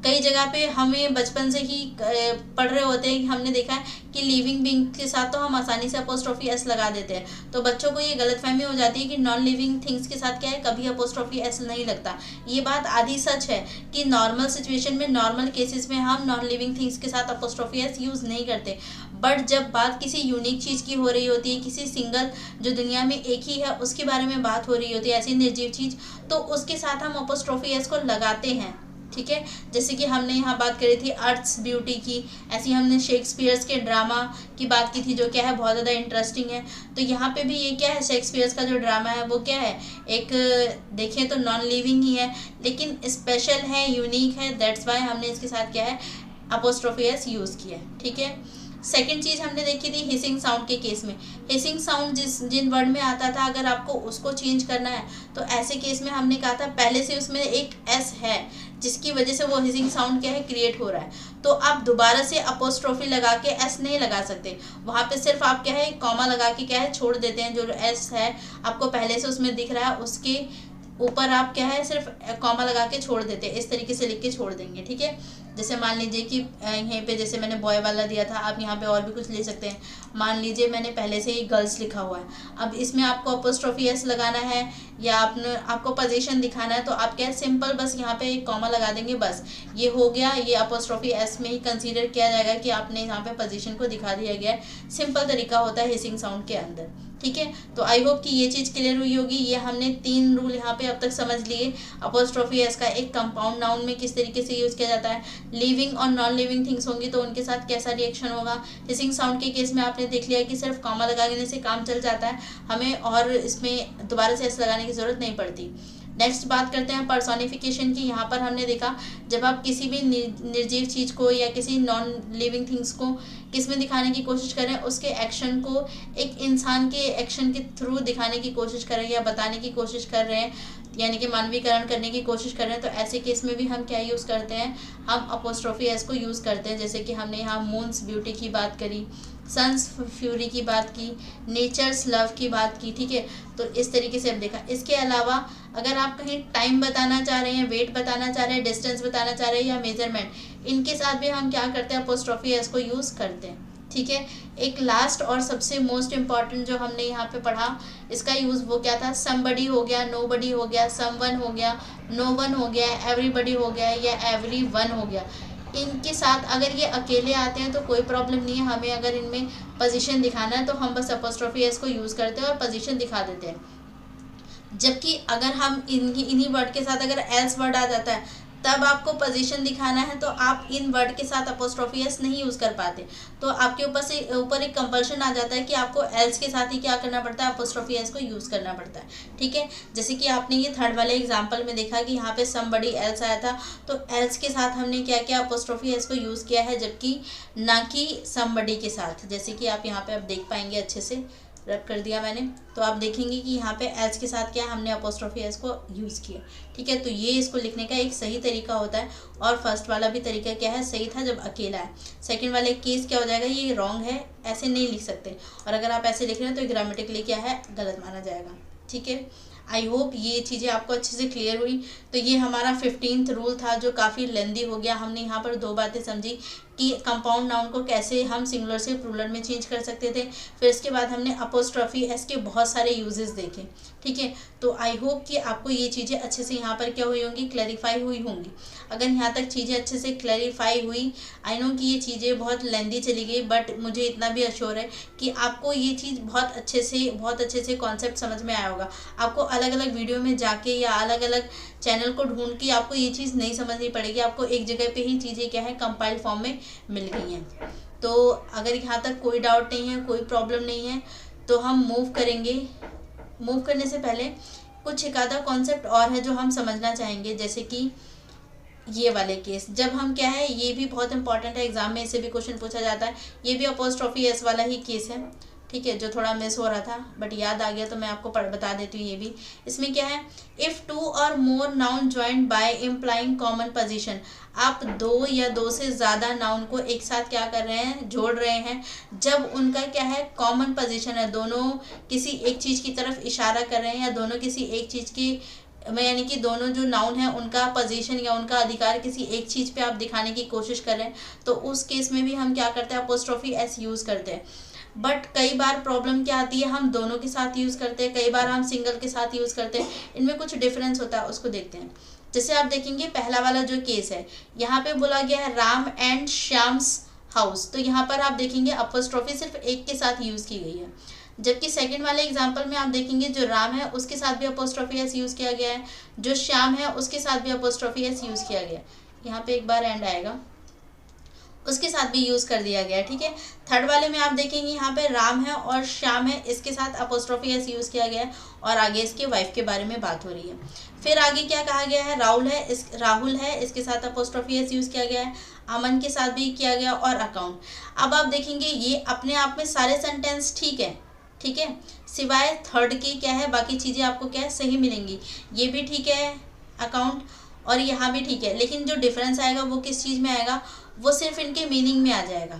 A: कई जगह पे हमें बचपन से ही पढ़ रहे होते हैं कि हमने देखा है कि लिविंग बींग के साथ तो हम आसानी से अपोस्ट्रोफी एस लगा देते हैं, तो बच्चों को ये गलतफहमी हो जाती है कि नॉन लिविंग थिंग्स के साथ क्या है, कभी अपोस्ट्रोफी एस नहीं लगता। ये बात आधी सच है कि नॉर्मल सिचुएशन में, नॉर्मल केसेस में हम नॉन लिविंग थिंग्स के साथ अपोस्ट्रोफी एस यूज़ नहीं करते, बट जब बात किसी यूनिक चीज़ की हो रही होती है, किसी सिंगल जो दुनिया में एक ही है उसके बारे में बात हो रही होती है, ऐसी निर्जीव चीज़, तो उसके साथ हम अपोस्ट्रोफी एस को लगाते हैं। ठीक है, जैसे कि हमने यहाँ बात करी थी अर्थ्स ब्यूटी की, ऐसी हमने शेक्सपियर्स के ड्रामा की बात की थी जो क्या है बहुत ज़्यादा इंटरेस्टिंग है। तो यहाँ पे भी ये क्या है, शेक्सपियर्स का जो ड्रामा है वो क्या है, एक देखें तो नॉन लिविंग ही है लेकिन स्पेशल है, यूनिक है, दैट्स वाई हमने इसके साथ क्या है अपोस्ट्रोफी एस यूज़ किया है। ठीक है, सेकेंड चीज़ हमने देखी थी हिसिंग साउंड के केस में। हिसिंग साउंड जिन वर्ड में आता था अगर आपको उसको चेंज करना है तो ऐसे केस में हमने कहा था पहले से उसमें एक एस है जिसकी वजह से वो हिसिंग साउंड क्या है क्रिएट हो रहा है, तो आप दोबारा से अपोस्ट्रोफी लगा के एस नहीं लगा सकते, वहाँ पे सिर्फ आप क्या है कॉमा लगा के क्या है छोड़ देते हैं, जो एस है आपको पहले से उसमें दिख रहा है उसके ऊपर आप क्या है सिर्फ कॉमा लगा के छोड़ देते हैं, इस तरीके से लिख के छोड़ देंगे। ठीक है, जैसे मान लीजिए कि यहीं पे जैसे मैंने बॉय वाला दिया था, आप यहाँ पे और भी कुछ ले सकते हैं। मान लीजिए मैंने पहले से ही गर्ल्स लिखा हुआ है, अब इसमें आपको अपोस्ट्रोफी एस लगाना है या आपको पोजीशन दिखाना है तो आप क्या है सिंपल बस यहाँ पे एक कॉमा लगा देंगे, बस ये हो गया, ये अपोस्ट्रोफी एस में ही कंसीडर किया जाएगा कि आपने यहाँ पे पोजीशन को दिखा दिया गया है। सिंपल तरीका होता है हिसिंग साउंड के अंदर। ठीक है, तो आई होप कि ये चीज़ क्लियर हुई होगी। ये हमने 3 रूल यहाँ पे अब तक समझ लिए। अपोस्ट्रोफी एस का एक कंपाउंड नाउन में किस तरीके से यूज़ किया जाता है, लिविंग और नॉन लिविंग थिंग्स होंगी तो उनके साथ कैसा रिएक्शन होगा। हिसिंग साउंड के केस में आपने देख लिया कि सिर्फ कॉमा लगा देने से काम चल जाता है, हमें और इसमें दोबारा से एस लगाने की ज़रूरत नहीं पड़ती। नेक्स्ट बात करते हैं पर्सोनिफिकेशन की। यहाँ पर हमने देखा जब आप किसी भी निर्जीव चीज़ को या किसी नॉन लिविंग थिंग्स को किस में दिखाने की कोशिश करें, उसके एक्शन को एक इंसान के एक्शन के थ्रू दिखाने की कोशिश करें या बताने की कोशिश कर रहे हैं, यानी कि मानवीकरण करने की कोशिश कर रहे हैं, तो ऐसे केस में भी हम क्या यूज़ करते हैं, हम अपोस्ट्रोफी एस को यूज़ करते हैं। जैसे कि हमने यहाँ मून्स ब्यूटी की बात करी, सन्स फ्यूरी की बात की, नेचर्स लव की बात की। ठीक है, तो इस तरीके से हम देखा। इसके अलावा अगर आप कहीं टाइम बताना चाह रहे हैं, वेट बताना चाह रहे हैं, डिस्टेंस बताना चाह रहे हैं या मेजरमेंट, इनके साथ भी हम क्या करते हैं अपोस्ट्रोफी एस को यूज़ करते हैं। ठीक है, एक लास्ट और सबसे मोस्ट इम्पॉर्टेंट जो हमने यहाँ पे पढ़ा इसका यूज़ वो क्या था, समबडी हो गया, नोबडी हो गया, समवन हो गया, नो वन हो गया, एवरीबडी हो गया या एवरी वन हो गया। इनके साथ अगर ये अकेले आते हैं तो कोई प्रॉब्लम नहीं है, हमें अगर इनमें पोजीशन दिखाना है तो हम बस अपोस्ट्रोफी एस को यूज़ करते हैं और पोजीशन दिखा देते हैं। जबकि अगर हम इन्हीं वर्ड के साथ अगर एल्स वर्ड आ जाता है तब आपको पोजीशन दिखाना है तो आप इन वर्ड के साथ अपोस्ट्रोफी एस नहीं यूज़ कर पाते, तो आपके ऊपर एक कंपल्शन आ जाता है कि आपको एल्स के साथ ही क्या करना पड़ता है, अपोस्ट्रोफी एस को यूज़ करना पड़ता है। ठीक है, जैसे कि आपने ये थर्ड वाले एग्जांपल में देखा कि यहाँ पे समबडी एल्स आया था, तो एल्स के साथ हमने क्या किया, अपोस्ट्रोफी एस को यूज़ किया है, जबकि ना कि समबडी के साथ। जैसे कि आप यहाँ पे अब देख पाएंगे, अच्छे से रब कर दिया मैंने, तो आप देखेंगे कि यहाँ पे एल्स के साथ क्या हमने अपोस्ट्रोफी एस को यूज़ किया। ठीक है, तो ये इसको लिखने का एक सही तरीका होता है, और फर्स्ट वाला भी तरीका क्या है, सही था जब अकेला है। सेकंड वाले केस क्या हो जाएगा, ये रॉन्ग है, ऐसे नहीं लिख सकते, और अगर आप ऐसे लिख रहे हैं तो ग्रामेटिकली क्या है, गलत माना जाएगा। ठीक है, आई होप ये चीज़ें आपको अच्छे से क्लियर हुई। तो ये हमारा 15th रूल था जो काफ़ी लेंदी हो गया। हमने यहाँ पर 2 बातें समझी कि कंपाउंड नाउन को कैसे हम सिंगुलर से प्लूरल में चेंज कर सकते थे, फिर इसके बाद हमने अपोस्ट्रोफी एस के बहुत सारे यूजेस देखे। ठीक है, तो आई होप कि आपको ये चीज़ें अच्छे से यहाँ पर क्या हुई होंगी, क्लैरिफाई हुई होंगी। अगर यहाँ तक चीज़ें अच्छे से क्लैरिफाई हुई, आई नो कि ये चीज़ें बहुत लेंदी चली गई, बट मुझे इतना भी अश्योर है कि आपको ये चीज़ बहुत अच्छे से कॉन्सेप्ट समझ में आया होगा। आपको अलग अलग वीडियो में जाके या अलग अलग चैनल को ढूंढ के आपको ये चीज़ नहीं समझनी पड़ेगी, आपको एक जगह पे ही चीज़ें क्या है कंपाइल्ड फॉर्म में मिल गई हैं। तो अगर यहाँ तक कोई डाउट नहीं है, कोई प्रॉब्लम नहीं है, तो हम मूव करेंगे। मूव करने से पहले कुछ एक आधा कॉन्सेप्ट और है जो हम समझना चाहेंगे, जैसे कि ये वाले केस। जब हम क्या है, ये भी बहुत इंपॉर्टेंट है, एग्जाम में इससे भी क्वेश्चन पूछा जाता है, ये भी अपोस्ट्रोफी एस वाला ही केस है। ठीक है, जो थोड़ा मिस हो रहा था बट याद आ गया तो मैं आपको बता देती हूँ। ये भी इसमें क्या है, इफ़ 2 और more noun joined by implying common position. आप 2 या 2 से ज़्यादा नाउन को एक साथ क्या कर रहे हैं, जोड़ रहे हैं, जब उनका क्या है कॉमन पोजीशन है, दोनों किसी एक चीज़ की तरफ इशारा कर रहे हैं या दोनों किसी एक चीज़ की यानी कि दोनों जो नाउन है उनका पोजीशन या उनका अधिकार किसी एक चीज़ पे आप दिखाने की कोशिश कर रहे हैं, तो उस केस में भी हम क्या करते हैं, अपोस्ट्रोफी एस यूज़ करते हैं। बट कई बार प्रॉब्लम क्या आती है, हम दोनों के साथ यूज़ करते हैं, कई बार हम सिंगल के साथ यूज़ करते हैं, इनमें कुछ डिफरेंस होता है, उसको देखते हैं। जैसे आप देखेंगे पहला वाला जो केस है, यहाँ पे बोला गया है राम एंड श्याम्स हाउस, तो यहाँ पर आप देखेंगे अपोस्ट्रोफी सिर्फ एक के साथ यूज़ की गई है। जबकि सेकंड वाले एग्जांपल में आप देखेंगे जो राम है उसके साथ भी अपोस्ट्रोफी एस यूज़ किया गया है, जो श्याम है उसके साथ भी अपोस्ट्रोफी एस यूज़ किया गया है। यहाँ पे एक बार एंड आएगा, उसके साथ भी यूज़ कर दिया गया, ठीक है। थर्ड वाले में आप देखेंगे यहाँ पे राम है और श्याम है, इसके साथ अपोस्ट्रोफी एस यूज़ किया गया है और आगे इसके वाइफ के बारे में बात हो रही है। फिर आगे क्या कहा गया है, राहुल है, इसके साथ अपोस्ट्रोफी एस यूज़ किया गया है, अमन के साथ भी किया गया और अकाउंट। अब आप देखेंगे ये अपने आप में सारे सेंटेंस ठीक है, ठीक है, सिवाय थर्ड के क्या है, बाकी चीज़ें आपको क्या है सही मिलेंगी, ये भी ठीक है अकाउंट और यहाँ भी ठीक है, लेकिन जो डिफरेंस आएगा वो किस चीज़ में आएगा, वो सिर्फ इनके मीनिंग में आ जाएगा।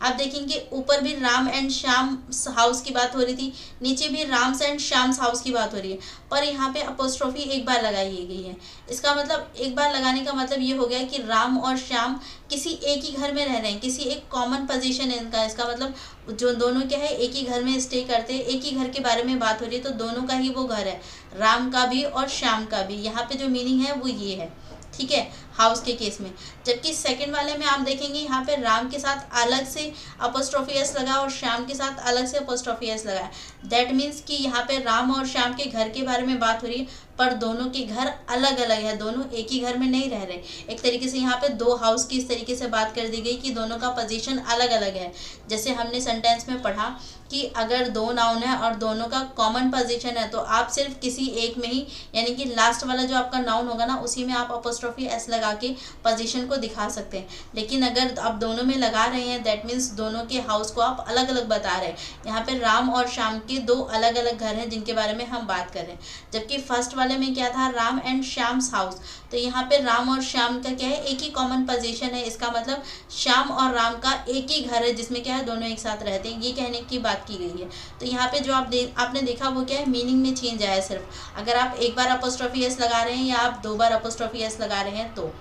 A: आप देखेंगे ऊपर भी राम एंड श्याम हाउस की बात हो रही थी, नीचे भी राम्स एंड श्याम्स हाउस की बात हो रही है, पर यहाँ पे अपोस्ट्रोफी एक बार लगाई गई है। इसका मतलब एक बार लगाने का मतलब ये हो गया कि राम और श्याम किसी एक ही घर में रह रहे हैं, किसी एक कॉमन पोजीशन है इनका। इसका मतलब जो दोनों क्या है एक ही घर में स्टे करते हैं, एक ही घर के बारे में बात हो रही है, तो दोनों का ही वो घर है, राम का भी और श्याम का भी। यहाँ पे जो मीनिंग है वो ये है, ठीक है, हाउस के केस में। जबकि सेकंड वाले में आप देखेंगे यहाँ पे राम के साथ अलग से अपोस्ट्रोफी एस लगा और श्याम के साथ अलग से अपोस्ट्रोफी एस लगा। दैट मीन्स कि यहाँ पे राम और श्याम के घर के बारे में बात हो रही है, पर दोनों के घर अलग अलग है, दोनों एक ही घर में नहीं रह रहे। एक तरीके से यहाँ पे दो हाउस की इस तरीके से बात कर दी गई कि दोनों का पोजीशन अलग अलग है। जैसे हमने सेंटेंस में पढ़ा कि अगर दो नाउन है और दोनों का कॉमन पोजीशन है, तो आप सिर्फ किसी एक में ही, यानी कि लास्ट वाला जो आपका नाउन होगा ना, उसी में आप अपोस्ट्रोफी एस लगा के पोजीशन को दिखा सकते हैं। लेकिन अगर आप दोनों में लगा रहे हैं, दैट मीन्स दोनों के हाउस को आप अलग अलग बता रहे हैं। यहाँ पे राम और श्याम के दो अलग अलग घर हैं जिनके बारे में हम बात कर रहे हैं। जबकि फर्स्ट वाले में क्या था, राम एंड श्याम्स हाउस, तो यहाँ पे राम और श्याम का क्या है, एक ही कॉमन पोजीशन है। इसका मतलब श्याम और राम का एक ही घर है जिसमें क्या है दोनों एक साथ रहते हैं, ये कहने की बात की गई है। तो यहाँ पे जो आपने देखा वो क्या है, मीनिंग में चेंज आया सिर्फ। अगर आप एक बार अपोस्ट्रोफी एस लगा रहे हैं या आप दो बार अपोस्ट्रोफी एस लगा रहे हैं तो।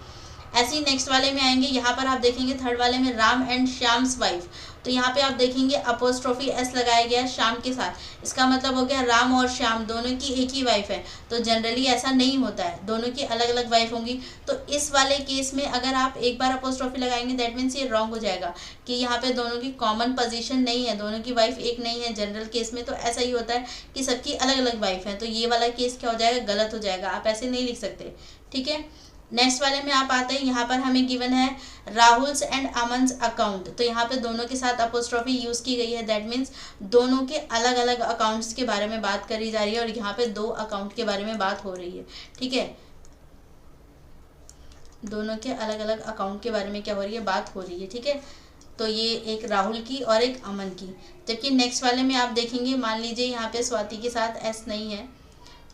A: ऐसे ही नेक्स्ट वाले में आएंगे, यहाँ पर आप देखेंगे थर्ड वाले में राम एंड श्याम्स वाइफ, तो यहाँ पे आप देखेंगे अपोस्ट्रोफी एस लगाया गया श्याम के साथ। इसका मतलब हो गया राम और श्याम दोनों की एक ही वाइफ है। तो जनरली ऐसा नहीं होता है, दोनों की अलग अलग वाइफ होंगी। तो इस वाले केस में अगर आप एक बार अपोस्ट्रोफी लगाएंगे, दैट मीन्स ये रॉन्ग हो जाएगा कि यहाँ पे दोनों की कॉमन पोजीशन नहीं है, दोनों की वाइफ एक नहीं है। जनरल केस में तो ऐसा ही होता है कि सबकी अलग अलग वाइफ है, तो ये वाला केस क्या हो जाएगा, गलत हो जाएगा, आप ऐसे नहीं लिख सकते, ठीक है। नेक्स्ट वाले में आप आते हैं, यहाँ पर हमें गिवन है राहुल्स एंड अमन्स अकाउंट, तो यहाँ पे दोनों के साथ अपोस्ट्रोफी यूज़ की गई है। दैट मीन्स दोनों के अलग अलग अकाउंट्स के बारे में बात करी जा रही है और यहाँ पे दो अकाउंट के बारे में बात हो रही है, ठीक है। दोनों के अलग अलग अकाउंट के बारे में क्या हो रही है, बात हो रही है, ठीक है। तो ये एक राहुल की और एक अमन की। जबकि नेक्स्ट वाले में आप देखेंगे, मान लीजिए यहाँ पे स्वाति के साथ एस नहीं है,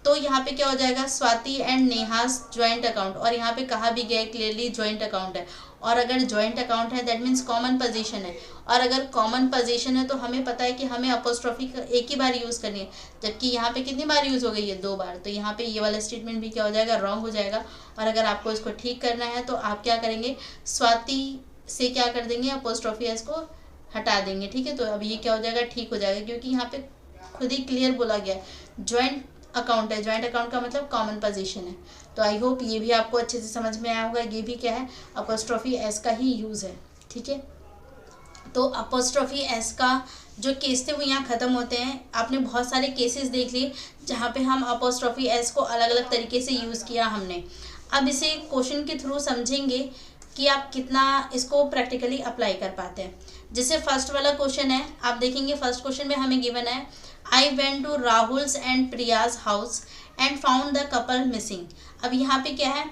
A: तो यहाँ पे क्या हो जाएगा, स्वाति एंड नेहास ज्वाइंट अकाउंट, और यहाँ पे कहा भी गया है क्लियरली ज्वाइंट अकाउंट है। और अगर ज्वाइंट अकाउंट है दैट मीन्स कॉमन पोजीशन है, और अगर कॉमन पोजीशन है तो हमें पता है कि हमें अपोस्ट्रोफी एक ही बार यूज़ करनी है। जबकि यहाँ पे कितनी बार यूज़ हो गई है, दो बार, तो यहाँ पे ये वाला स्टेटमेंट भी क्या हो जाएगा, रॉन्ग हो जाएगा। और अगर आपको इसको ठीक करना है तो आप क्या करेंगे, स्वाति से क्या कर देंगे, अपोस्ट्रोफी एस को हटा देंगे, ठीक है। तो अब ये क्या हो जाएगा, ठीक हो जाएगा, क्योंकि यहाँ पे खुद ही क्लियर बोला गया है ज्वाइंट अकाउंट है। ज्वाइंट अकाउंट का मतलब कॉमन पोजीशन है। तो आई होप ये भी आपको अच्छे से समझ में आया होगा, ये भी क्या है, अपोस्ट्रोफी एस का ही यूज़ है, ठीक है। तो अपोस्ट्रोफी एस का जो केस थे वो यहाँ ख़त्म होते हैं। आपने बहुत सारे केसेस देख लिए जहाँ पे हम अपोस्ट्रोफी एस को अलग अलग तरीके से यूज़ किया हमने। अब इसे क्वेश्चन के थ्रू समझेंगे कि आप कितना इसको प्रैक्टिकली अप्लाई कर पाते हैं। जैसे फर्स्ट वाला क्वेश्चन है, आप देखेंगे फर्स्ट क्वेश्चन में हमें गिवन है I went to Rahul's and Priya's house and found the couple missing. अब यहाँ पे क्या है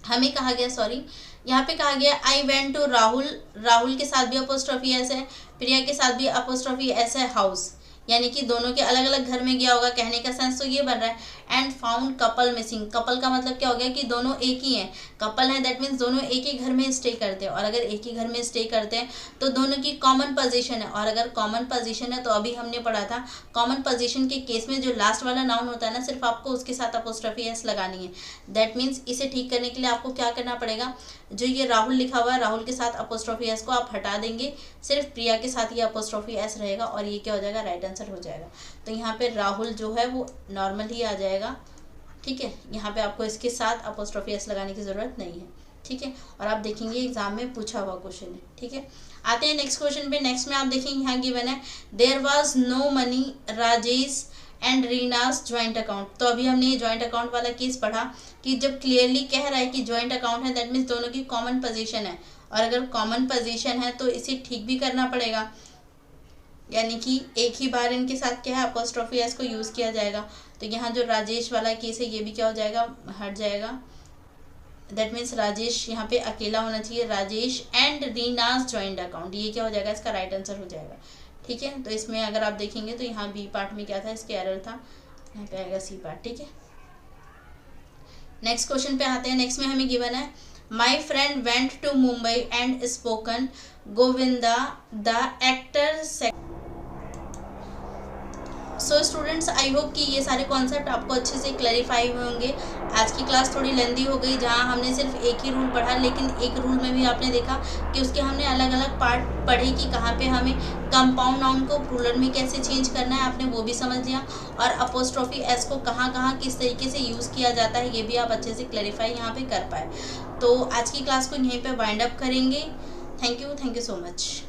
A: हमें कहा गया, सॉरी, यहाँ पे कहा गया आई वेंट टू राहुल के साथ भी अपोस्ट्रोफी एस है, प्रिया के साथ भी अपोस्ट्रोफी एस है, हाउस, यानी कि दोनों के अलग अलग घर में गया होगा, कहने का सेंस तो ये बन रहा है। And found couple missing. Couple का मतलब क्या हो गया कि दोनों एक ही हैं, कपल है दैट मीन्स दोनों एक ही घर में स्टे करते हैं, और अगर एक ही घर में स्टे करते हैं तो दोनों की कॉमन पोजीशन है, और अगर कॉमन पोजीशन है तो अभी हमने पढ़ा था कॉमन पोजीशन के केस में जो लास्ट वाला नाउन होता है ना, सिर्फ आपको उसके साथ अपोस्ट्रोफी एस लगानी है। दैट मीन्स इसे ठीक करने के लिए आपको क्या करना पड़ेगा, जो ये राहुल लिखा हुआ है राहुल के साथ अपोस्ट्रोफी एस को आप हटा देंगे, सिर्फ प्रिया के साथ ये अपोस्ट्रोफी एस रहेगा, और ये क्या हो जाएगा, राइट आंसर हो जाएगा। तो यहाँ पे राहुल जो है वो नॉर्मल ही आ जाएगा, ठीक है। यहाँ पे आपको इसके साथ अपोस्ट्रोफी एस लगाने की ज़रूरत नहीं है, ठीक है। और आप देखेंगे एग्जाम में पूछा हुआ क्वेश्चन है, ठीक है। आते हैं नेक्स्ट क्वेश्चन पे। नेक्स्ट में आप देखेंगे यहाँ गिवन है there was no money Rajesh and Reena's joint account. तो अभी हमने ये ज्वाइंट अकाउंट वाला केस पढ़ा कि जब क्लियरली कह रहा है कि ज्वाइंट अकाउंट है दैट मीन्स दोनों की कॉमन पोजीशन है, और अगर कॉमन पोजीशन है तो इसे ठीक भी करना पड़ेगा, यानी कि एक ही बार इनके साथ क्या है अपोस्ट्रोफी एस को यूज़ किया जाएगा। तो यहाँ जो राजेश वाला केस है ये भी क्या हो जाएगा, हट जाएगा। दैट मीन्स राजेश यहाँ पे अकेला होना चाहिए, Rajesh and Reena's joint account, ये क्या हो जाएगा, इसका राइट आंसर हो जाएगा, ठीक है। तो इसमें अगर आप देखेंगे तो यहाँ बी पार्ट में क्या था, इसके एरर था, यहाँ पे आएगा सी पार्ट, ठीक है। नेक्स्ट क्वेश्चन पे आते हैं। नेक्स्ट में हमें गिवन है my friend went to Mumbai and spoken Govinda the actor. So students I hope कि ये सारे कॉन्सेप्ट आपको अच्छे से क्लैरिफाई होंगे। आज की क्लास थोड़ी लेंदी हो गई, जहाँ हमने सिर्फ एक ही रूल पढ़ा, लेकिन एक रूल में भी आपने देखा कि उसके हमने अलग अलग पार्ट पढ़े कि कहाँ पे हमें कंपाउंड नाउन को प्लूरल में कैसे चेंज करना है, आपने वो भी समझ लिया, और अपोस्ट्रोफी एस को कहाँ कहाँ किस तरीके से यूज़ किया जाता है ये भी आप अच्छे से क्लैरिफाई यहाँ पर कर पाए। तो आज की क्लास को यहीं पर वाइंड अप करेंगे। Thank you so much.